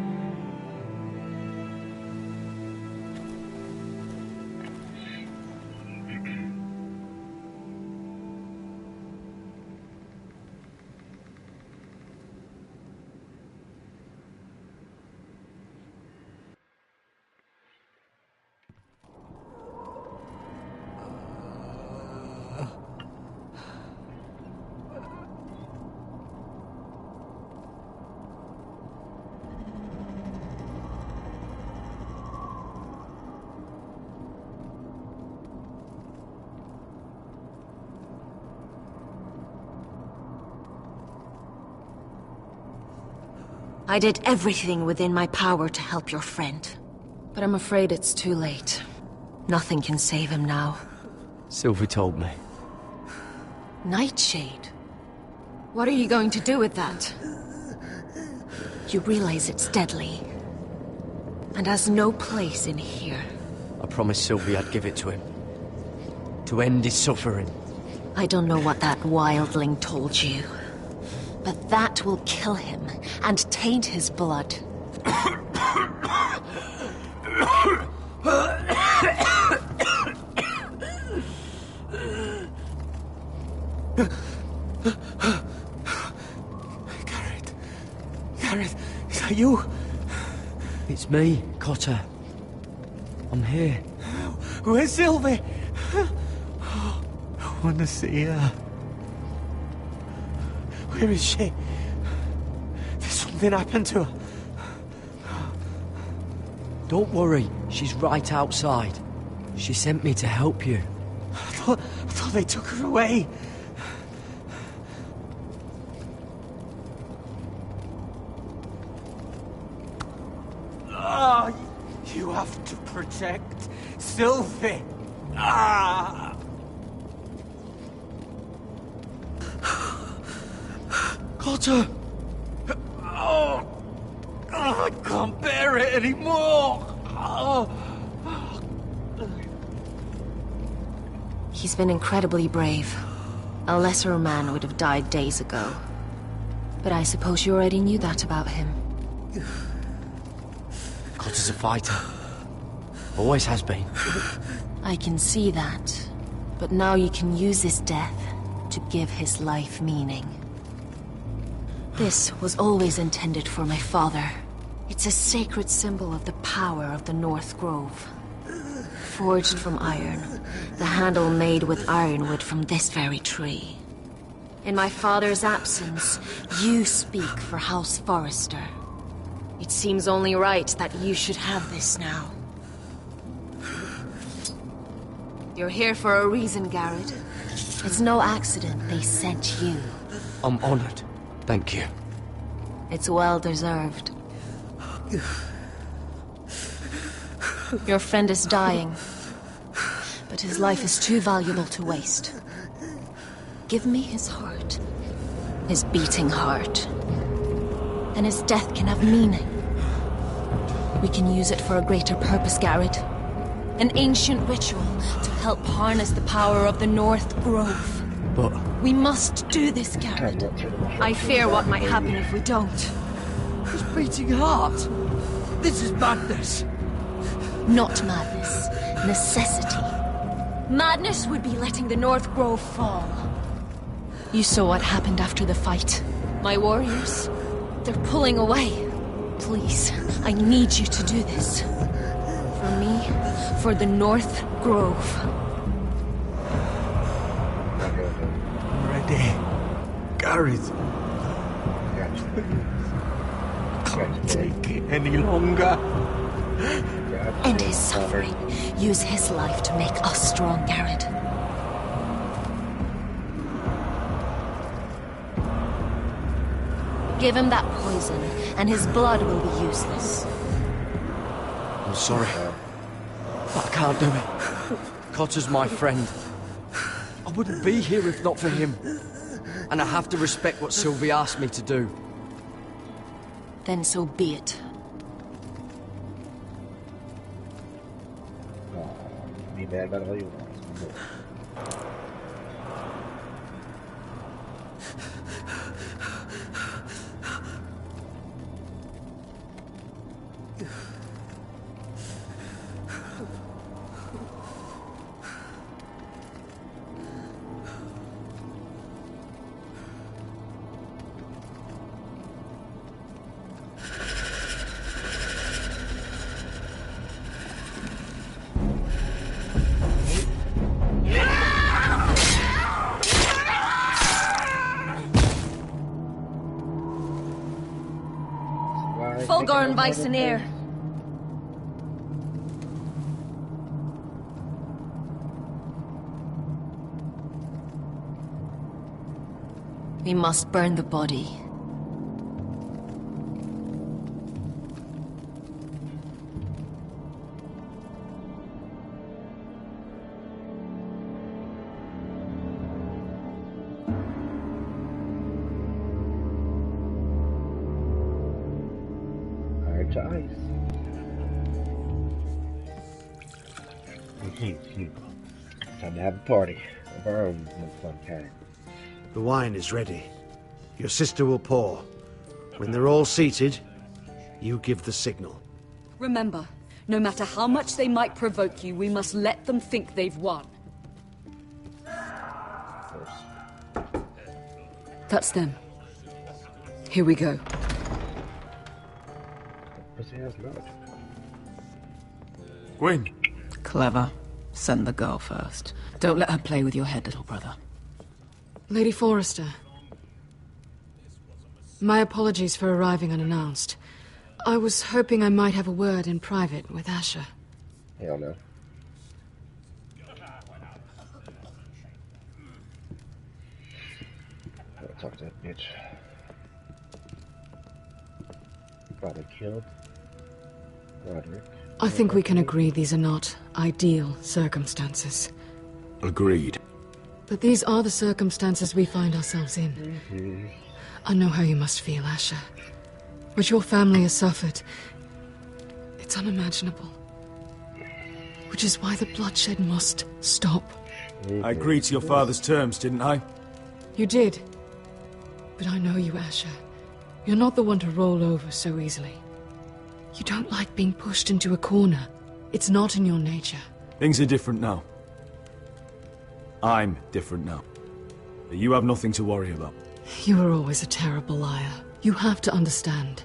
I did everything within my power to help your friend. But I'm afraid it's too late. Nothing can save him now. Sylvie told me. Nightshade? What are you going to do with that? You realize it's deadly. And has no place in here. I promised Sylvie I'd give it to him. To end his suffering. I don't know what that wildling told you. But that will kill him and taint his blood. Garrett, is that you? It's me, Cotter. I'm here. Where's Sylvie? I want to see her. Where is she? Did something happen to her? Don't worry, she's right outside. She sent me to help you. I thought they took her away. Ah, you have to protect Sylvie. Ah! Cotter! Oh, I can't bear it anymore! Oh. He's been incredibly brave. A lesser man would have died days ago. But I suppose you already knew that about him. Cotter's a fighter. Always has been. I can see that. But now you can use his death to give his life meaning. This was always intended for my father. It's a sacred symbol of the power of the North Grove. Forged from iron, the handle made with ironwood from this very tree. In my father's absence, you speak for House Forrester. It seems only right that you should have this now. You're here for a reason, Garrett. It's no accident they sent you. I'm honored. Thank you. It's well deserved. Your friend is dying, but his life is too valuable to waste. Give me his heart, his beating heart, and his death can have meaning. We can use it for a greater purpose, Garrett. An ancient ritual to help harness the power of the North Grove. But... We must do this, Garrett. I fear what might happen if we don't. His beating heart! This is madness! Not madness. Necessity. Madness would be letting the North Grove fall. You saw what happened after the fight. My warriors, they're pulling away. Please, I need you to do this. For me, for the North Grove. I'm ready. Gareth. Can't take it any longer. End his suffering. Use his life to make us strong, Garrett. Give him that poison, and his blood will be useless. I'm sorry, but I can't do it. Cotter's my friend. I wouldn't be here if not for him. And I have to respect what Sylvie asked me to do. Then so be it. Be mad about all you want. Fulgor Viceneer. We must burn the body. Time to have a party of our own fun kind. The wine is ready. Your sister will pour. When they're all seated, you give the signal. Remember, no matter how much they might provoke you, we must let them think they've won. That's them. Here we go. Gwyn. Clever. Send the girl first. Don't let her play with your head, little brother. Lady Forrester. My apologies for arriving unannounced. I was hoping I might have a word in private with Asher. Hell no. I'll talk to that bitch. Probably killed Roderick. I think we can agree these are not ideal circumstances. Agreed. But these are the circumstances we find ourselves in. I know how you must feel, Asher. What your family has suffered, it's unimaginable. Which is why the bloodshed must stop. I agreed to your father's terms, didn't I? You did. But I know you, Asher. You're not the one to roll over so easily. You don't like being pushed into a corner. It's not in your nature. Things are different now. I'm different now. But you have nothing to worry about. You were always a terrible liar. You have to understand.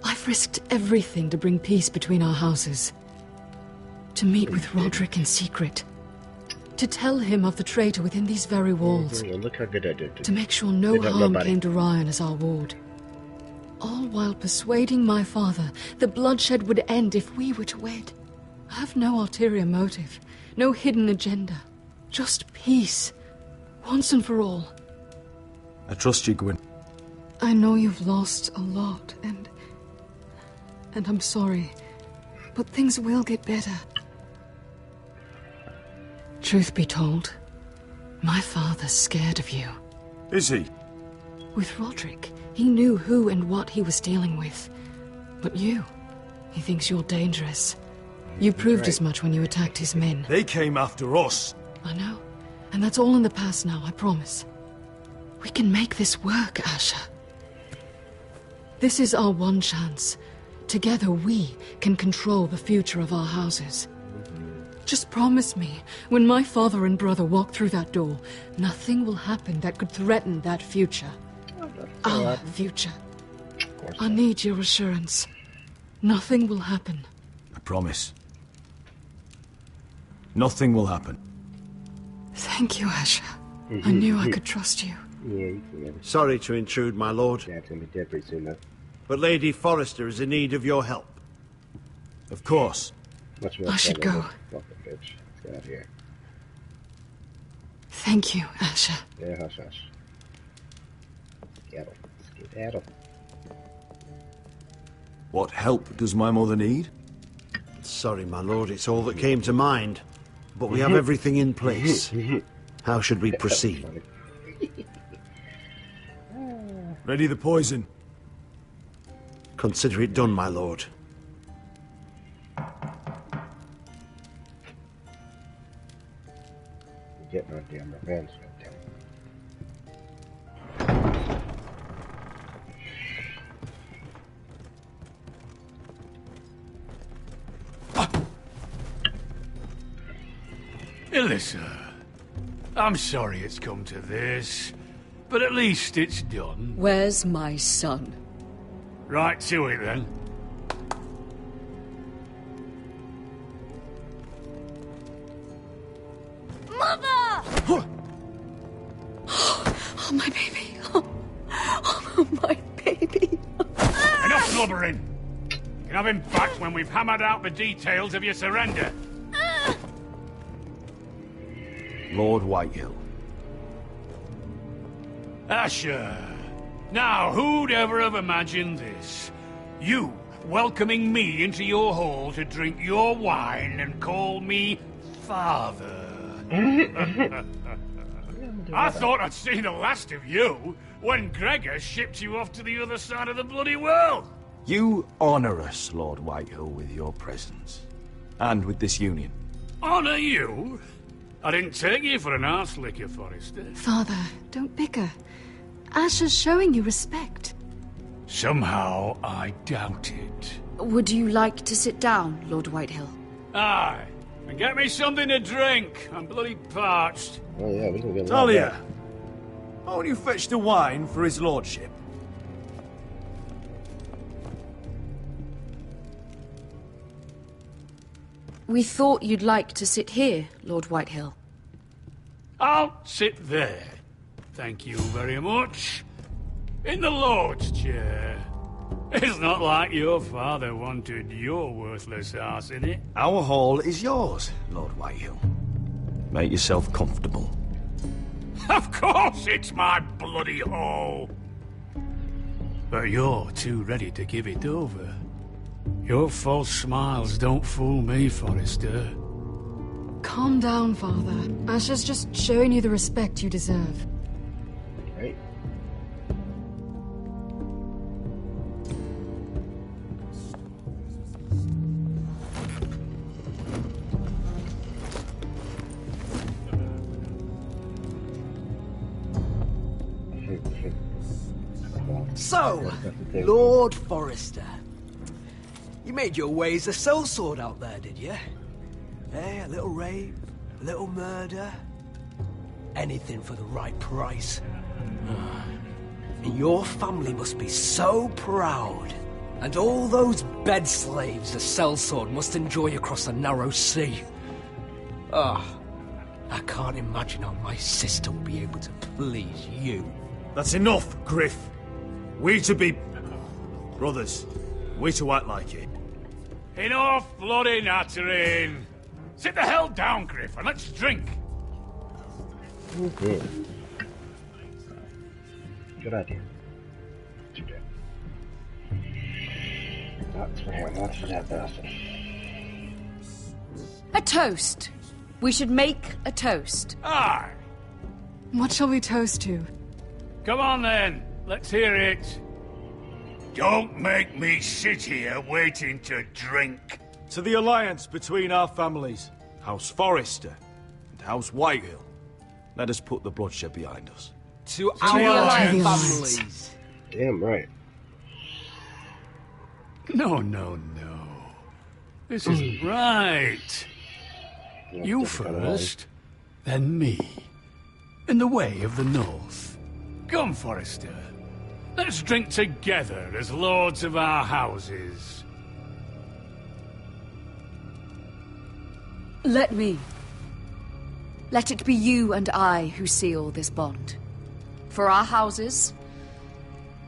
I've risked everything to bring peace between our houses. To meet with Roderick in secret. To tell him of the traitor within these very walls. Look how good I did. To make sure no harm came to Ryan as our ward. All while persuading my father the bloodshed would end if we were to wed. I have no ulterior motive, no hidden agenda. Just peace, once and for all. I trust you, Gwyn. I know you've lost a lot, and I'm sorry, but things will get better. Truth be told, my father's scared of you. Is he? With Roderick, he knew who and what he was dealing with. But you He thinks you're dangerous. You proved as much when you attacked his men. They came after us. I know. And that's all in the past now, I promise. We can make this work, Asher. This is our one chance. Together we can control the future of our houses. Just promise me, when my father and brother walk through that door, nothing will happen that could threaten that future. Our future. I need your assurance. Nothing will happen. I promise. Nothing will happen. Thank you, Asher. I knew I could trust you. Sorry to intrude, my lord. Dad's gonna be dead pretty soon, though. But Lady Forrester is in need of your help. Of course. I should go. Fucking bitch. Let's get out of here. Thank you, Asher. Yeah, hush, hush. Skedaddle. Skedaddle. What help does my mother need? Sorry, my lord, it's all that came to mind. But we have everything in place. How should we proceed? Ready the poison. Consider it done, my lord. You're getting our damn revenge, goddammit. Alyssa, I'm sorry it's come to this, but at least it's done. Where's my son? Right to it, then. Mother! Oh, my baby. Oh, my baby. Enough blubbering! You can have him back when we've hammered out the details of your surrender. Lord Whitehill. Asher. Now, who'd ever have imagined this? You welcoming me into your hall to drink your wine and call me father. I thought I'd seen the last of you when Gregor shipped you off to the other side of the bloody world. You honor us, Lord Whitehill, with your presence. And with this union. Honor you? I didn't take you for an arse licker, Forrester. Father, don't bicker. Asher's showing you respect. Somehow I doubt it. Would you like to sit down, Lord Whitehill? Aye. And get me something to drink. I'm bloody parched. Oh yeah, we can get Talia, won't you fetch the wine for his lordship? We thought you'd like to sit here, Lord Whitehill. I'll sit there. Thank you very much. In the Lord's chair. It's not like your father wanted your worthless ass in it. Our hall is yours, Lord Whitehill. Make yourself comfortable. Of course it's my bloody hall. But you're too ready to give it over. Your false smiles don't fool me, Forrester. Calm down, Father. Asher's just showing you the respect you deserve. Right. So, Lord Forrester. You made your way as a sellsword out there, did you? Eh, a little rape, a little murder. Anything for the right price. And your family must be so proud. And all those bed slaves the sellsword must enjoy across the narrow sea. I can't imagine how my sister will be able to please you. That's enough, Griff. We to be brothers. We to act like it. Enough bloody nattering. Sit the hell down, Griff, and let's drink. Good. Good idea. What you do? That's for him. That's for that bastard. A toast. We should make a toast. Aye. What shall we toast to? Come on then. Let's hear it. Don't make me sit here waiting to drink. To the alliance between our families, House Forrester and House Whitehill. Let us put the bloodshed behind us. To our families. Damn right. No, no, no. This isn't right. You first, then me. In the way of the North. Come, Forrester. Let's drink together as lords of our houses. Let me. Let it be you and I who seal this bond. For our houses,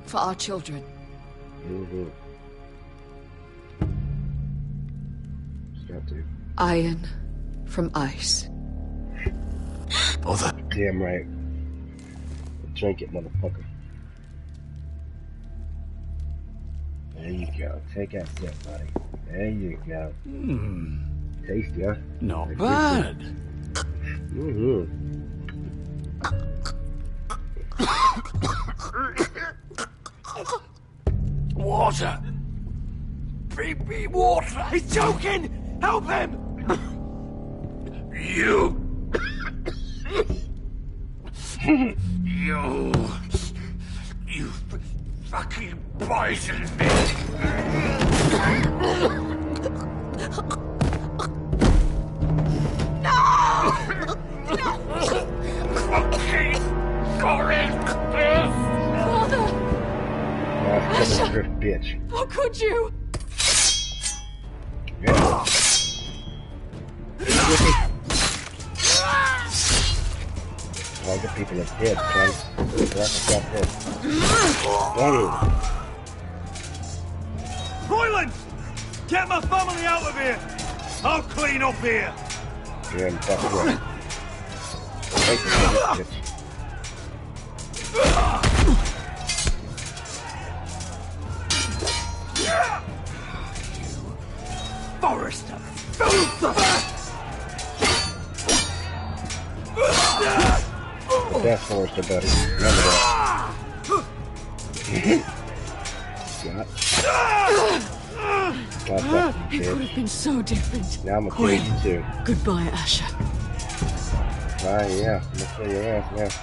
for our children. Got to. Iron from ice. Bother. Damn right. Drink it, motherfucker. There you go. Take a sip, buddy. There you go. Tasty, huh? Not bad. Water! Bring me water! He's choking! Help him! You fucking poisoned me! Fucking Forrester! Father! Asha! Bitch. How could you? All the people are dead, son. Royland! Get my family out of here! I'll clean up here! Yeah, that's right. Thank you for this bitch. Forrester! That's Forrester, buddy. Remember that. Got that, It bitch. could have been so different. Now I'm gonna kill you too. Goodbye, Asha. Yeah. I'm gonna kill your ass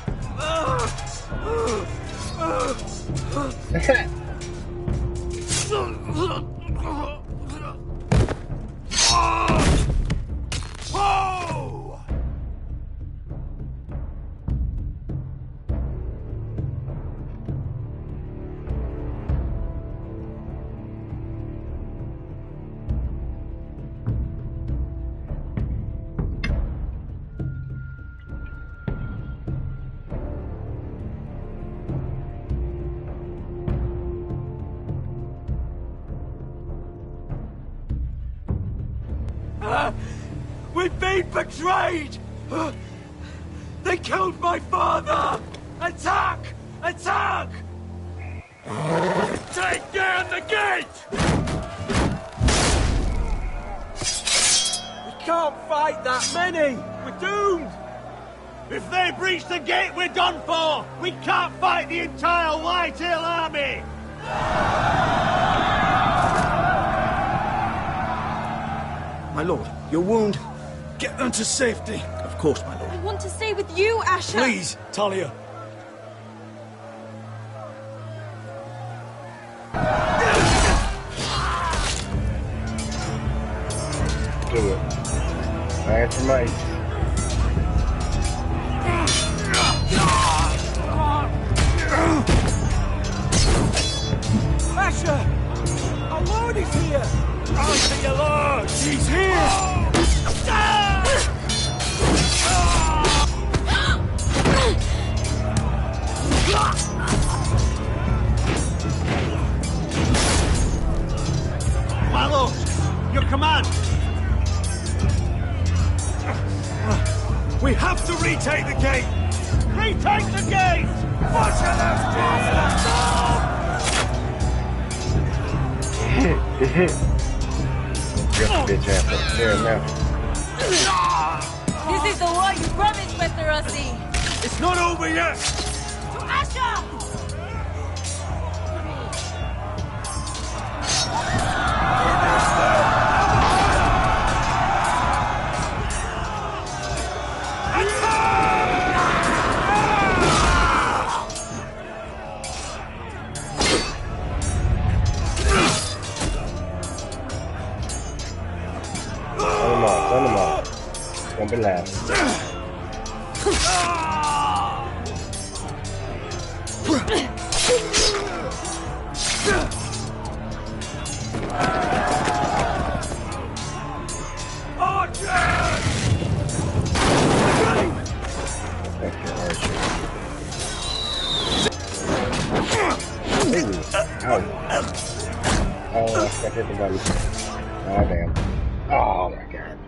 Whoa! We've been betrayed! They killed my father! Attack! Attack! Take down the gate! We can't fight that many! We're doomed! If they breach the gate, we're done for! We can't fight the entire Whitehill army! My lord, your wound. Get them to safety. Of course, my lord. I want to stay with you, Asha. Please, Talia. Do it. Iron for might. Asha! Our lord is here! Answer your lord! He's here! Malos, your command! We have to retake the gate! Retake the gate! Butcher those Get the bitch ass up there now. This is the war you promised, Mr. Rossi. It's not over yet! To Asha! be last. Oh, I got hit the button. Oh, damn. Oh, my God.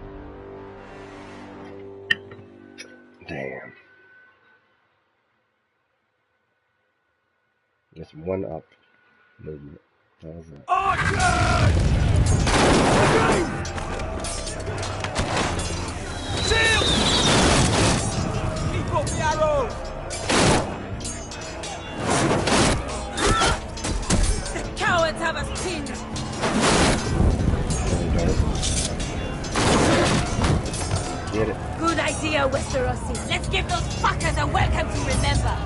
Damn. Just one up movement. That was it. Shield! Keep up the arrow! The cowards have us pinned! Get it. Good idea, Westerosi. Let's give those fuckers a welcome to remember.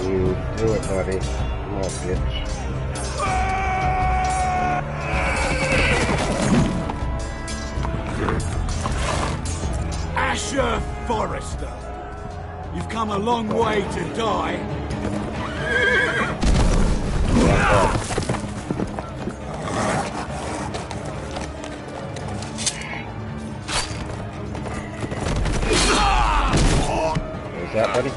You do it, buddy. Come on, bitch. Asher Forrester, you've come a long way to die. What's that, buddy?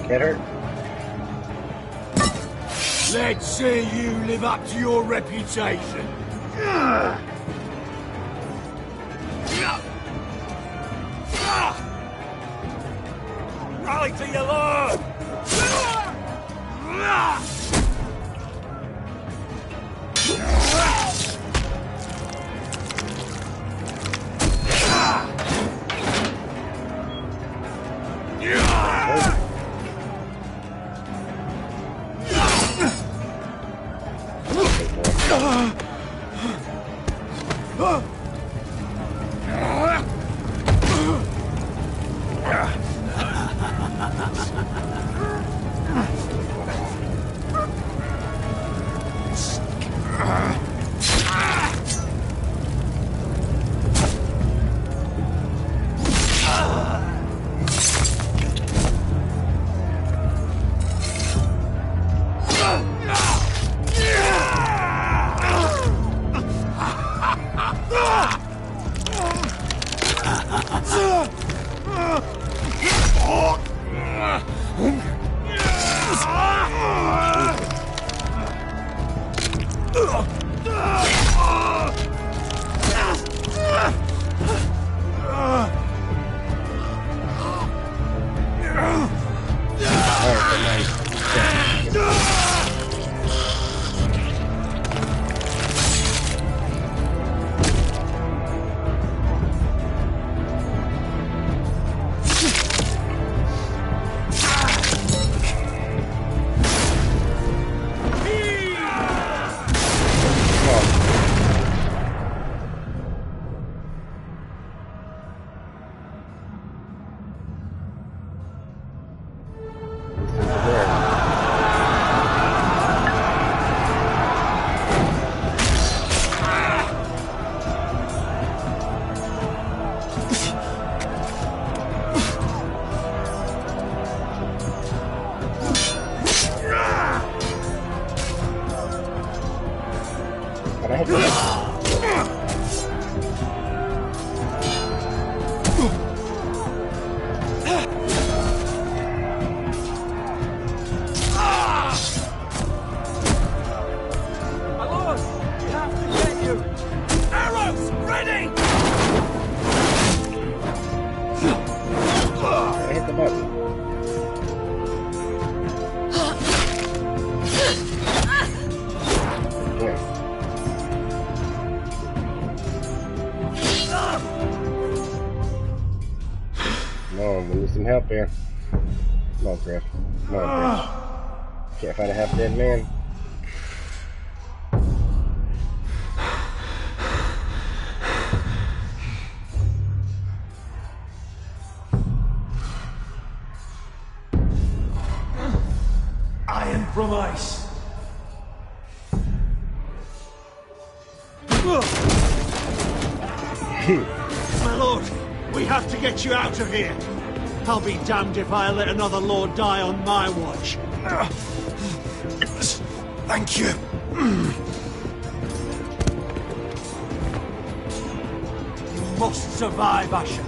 Get her. Let's see you live up to your reputation. Rally to your lord! Help here. Come on, Griff. Come on, Griff. Can't find a half-dead man. My lord, we have to get you out of here. I'll be damned if I let another lord die on my watch. Thank you. You must survive, Asher.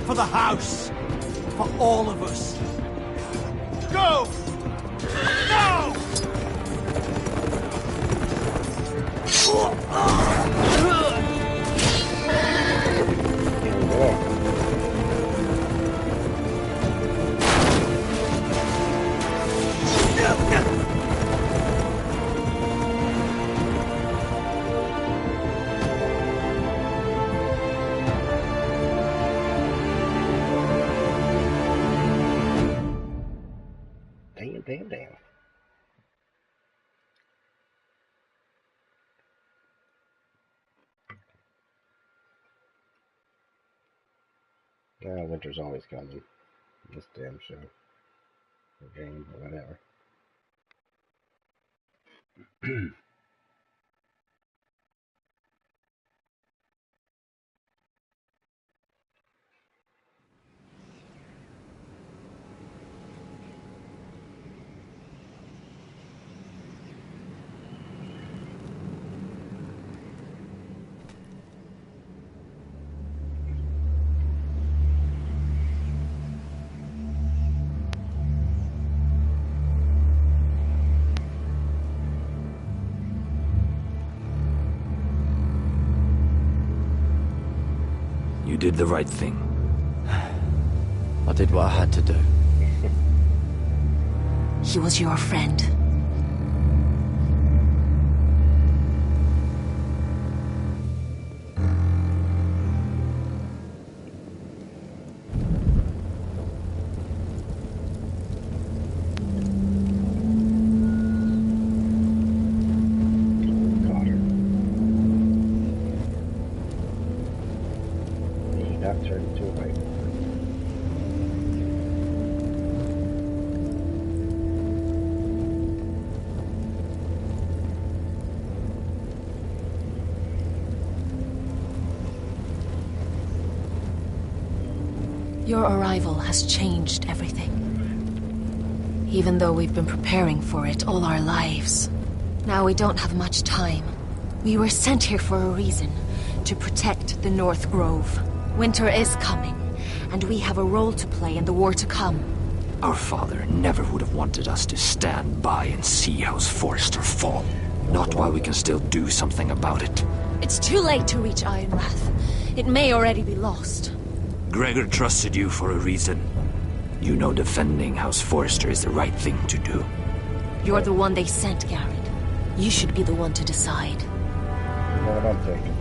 For the house. For all of us. Go! No! Damn. Yeah, winter's always coming. This damn show. Or game, or whatever. You did the right thing. I did what I had to do. He was your friend. Your arrival has changed everything. Even though we've been preparing for it all our lives. Now we don't have much time. We were sent here for a reason. To protect the North Grove. Winter is coming, and we have a role to play in the war to come. Our father never would have wanted us to stand by and see House Forrester fall. Not while we can still do something about it. It's too late to reach Ironrath. It may already be lost. Gregor trusted you for a reason. You know defending House Forrester is the right thing to do. You're the one they sent, Garrett. You should be the one to decide. What I'm thinking.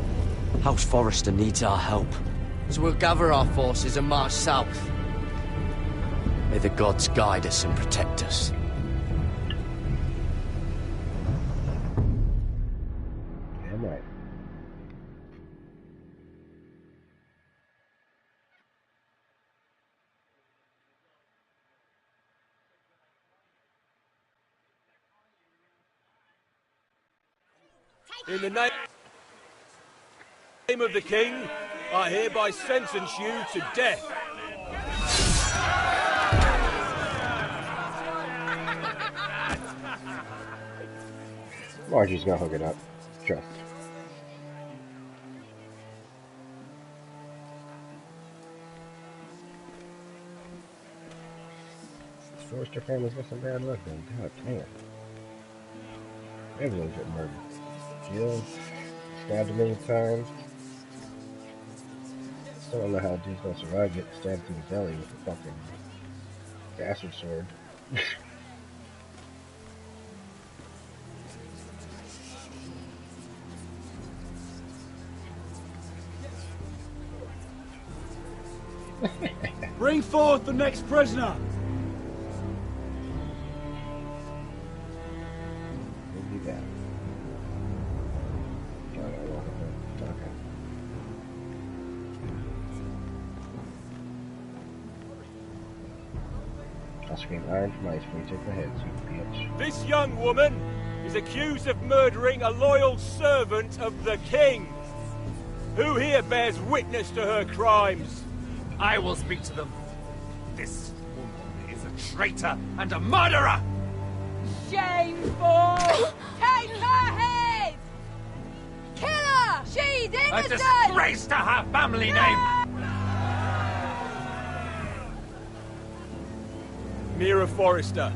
House Forrester needs our help. So we'll gather our forces and march south. May the gods guide us and protect us. Damn right. In the name of the King, I hereby sentence you to death. Margie's gonna hook it up. Trust. This Forrester family's got some bad luck then. God damn. Everyone's getting murdered. Killed, stabbed a million times. Still don't know how dude's gonna survive getting stabbed through the belly with a fucking bastard sword. Bring forth the next prisoner. We'll be back. I'll scream iron from ice when you take the heads, you bitch. This young woman is is accused of murdering a loyal servant of the king. Who here bears witness to her crimes? I will speak to them. This woman is a traitor and a murderer! Shameful! Take her head! Kill her! She's A innocent! disgrace to her family name! Mira Forrester,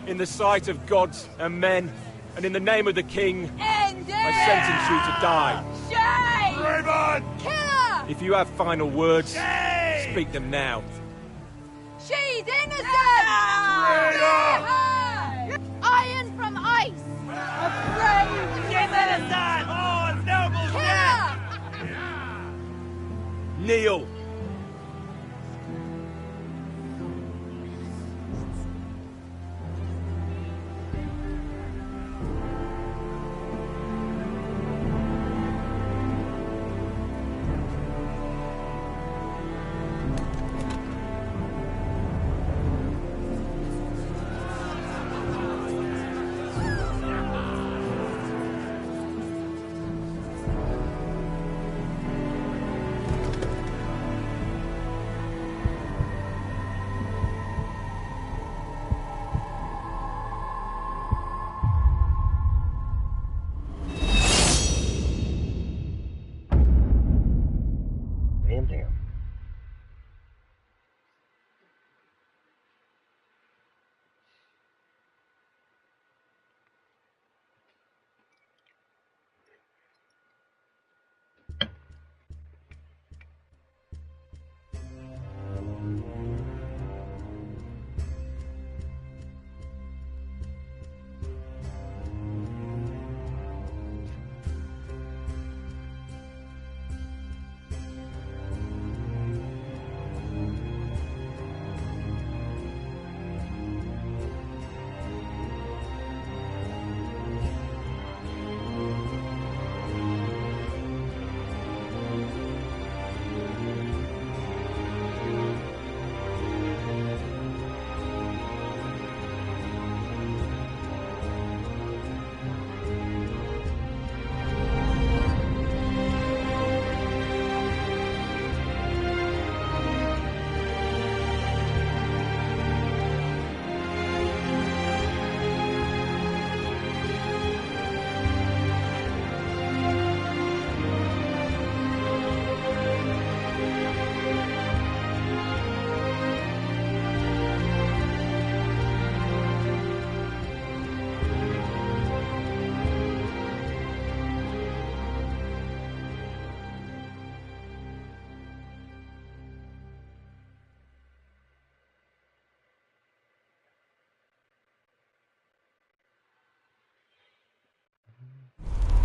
in the sight of gods and men, and in the name of the king, I sentence you to die. Shame! Raven! Kill her! If you have final words, speak them now. She's innocent! Iron from ice! Afraid! She's innocent! Oh, noble death! Kneel. Damn.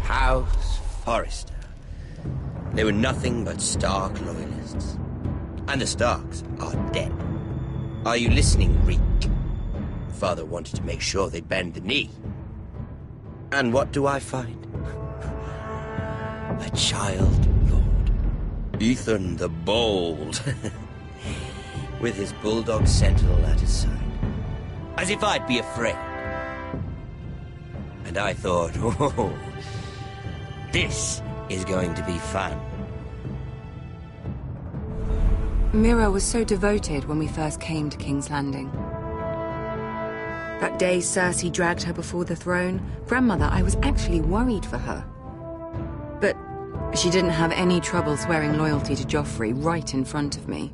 House Forrester. They were nothing but Stark loyalists. And the Starks are dead. Are you listening, Reek? Father wanted to make sure they'd bend the knee. And what do I find? A child lord. Ethan the Bold. With his bulldog sentinel at his side. As if I'd be afraid. And I thought, oh, this is going to be fun. Mira was so devoted when we first came to King's Landing. That day Cersei dragged her before the throne, Grandmother, I was actually worried for her. But she didn't have any trouble swearing loyalty to Joffrey right in front of me.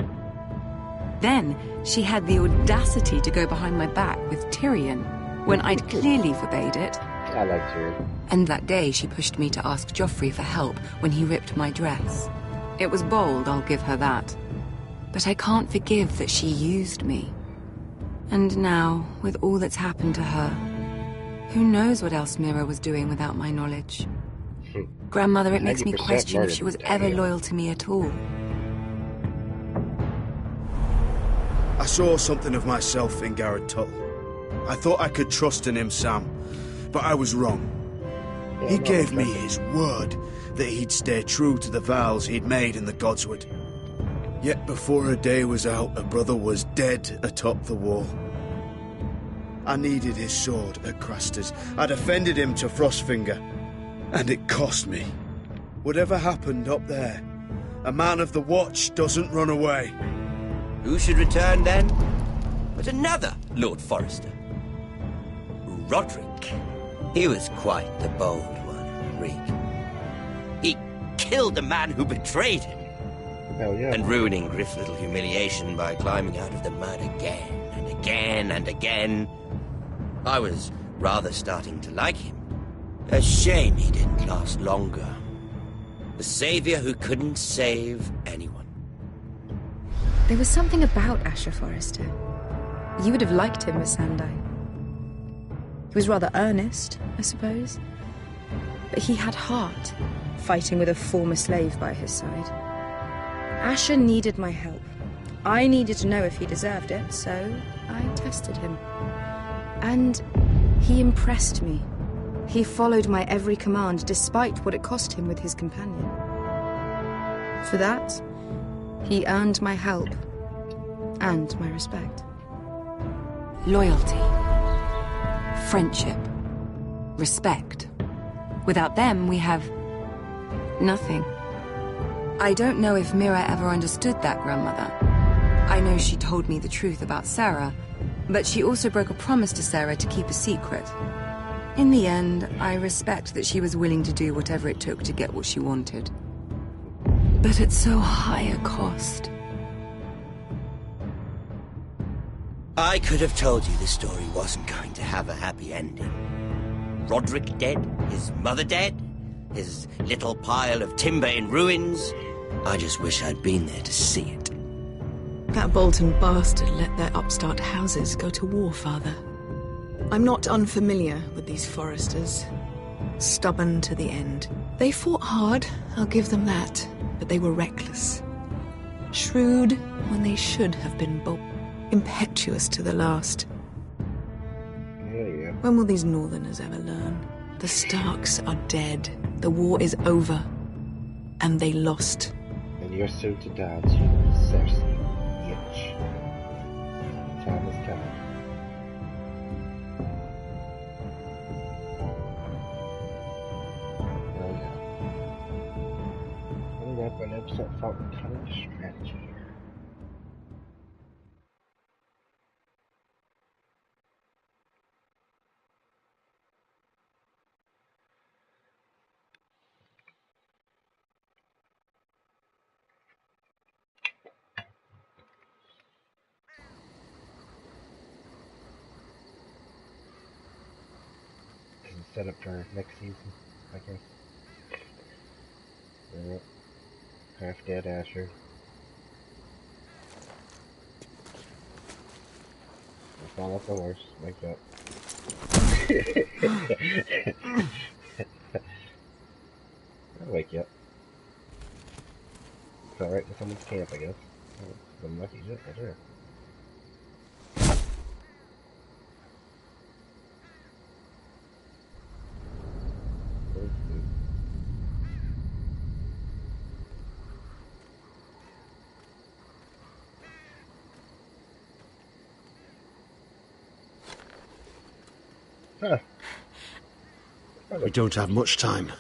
Then she had the audacity to go behind my back with Tyrion, when I'd clearly forbade it. I like Tyrion. And that day she pushed me to ask Joffrey for help when he ripped my dress. It was bold, I'll give her that. But I can't forgive that she used me. And now, with all that's happened to her, who knows what else Mira was doing without my knowledge? Grandmother, it makes me question if she was ever loyal to me at all. I saw something of myself in Garrett Tuttle. I thought I could trust in him, Sam, but I was wrong. He gave me his word that he'd stay true to the vows he'd made in the Godswood. Yet before a day was out, a brother was dead atop the wall. I needed his sword at Craster's. I defended him to Frostfinger. And it cost me. Whatever happened up there, a man of the Watch doesn't run away. Who should return then? But another Lord Forrester. Roderick. He was quite the bold one, Reek. He killed the man who betrayed him. Hell yeah. And ruining Griff's little humiliation by climbing out of the mud again and again and again. I was rather starting to like him. A shame he didn't last longer. The savior who couldn't save anyone. There was something about Asher Forrester. You would have liked him, Miss Sandai. He was rather earnest, I suppose. But he had heart, fighting with a former slave by his side. Asher needed my help. I needed to know if he deserved it, so I tested him. And he impressed me. He followed my every command, despite what it cost him with his companion. For that, he earned my help and my respect. Loyalty. Friendship. Respect. Without them, we have nothing. I don't know if Mira ever understood that, Grandmother. I know she told me the truth about Sarah, but she also broke a promise to Sarah to keep a secret. In the end, I respect that she was willing to do whatever it took to get what she wanted. But at so high a cost. I could have told you this story wasn't going to have a happy ending. Roderick dead, his mother dead, his little pile of timber in ruins. I just wish I'd been there to see it. That Bolton bastard let their upstart houses go to war, Father. I'm not unfamiliar with these Forresters. Stubborn to the end. They fought hard, I'll give them that, but they were reckless. Shrewd when they should have been bold. Impetuous to the last. Yeah. When will these Northerners ever learn? The Starks are dead. The war is over. And they lost. And you're soon to die too, Cersei. Bitch. Time is coming. Oh yeah. Coming up on episode 4, Cunning Strategy. Set up for next season, I guess. Yeah. Half dead Asher. I'll fall off the horse, like that. I'll wake you up. It's alright in someone's camp, I guess. I'm lucky shit, for sure. Huh. We don't have much time.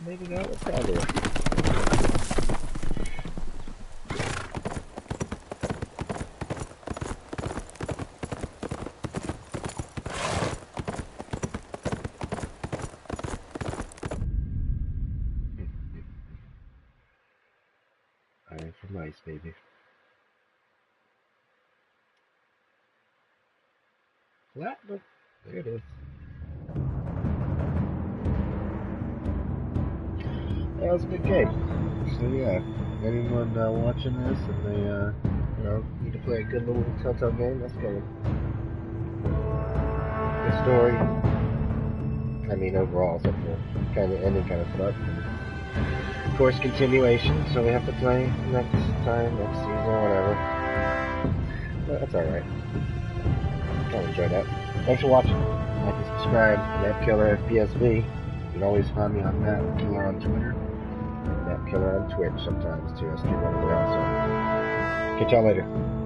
Maybe not. What's that here? Iron for mice, baby. Flat, but there it is. That was a good game. So yeah, anyone watching this and they need to play a good little Telltale game, let's go. Good story. I mean, overall, except for kind of ending kind of sucked. Of course, continuation, so we have to play next time, next season, or whatever. But that's alright. I enjoyed that. Thanks for watching. Like and subscribe. MAPkiller FPSV. You can always find me on MAPkiller on Twitter. MAPkiller on Twitch sometimes too. I stream over there also. Catch y'all later.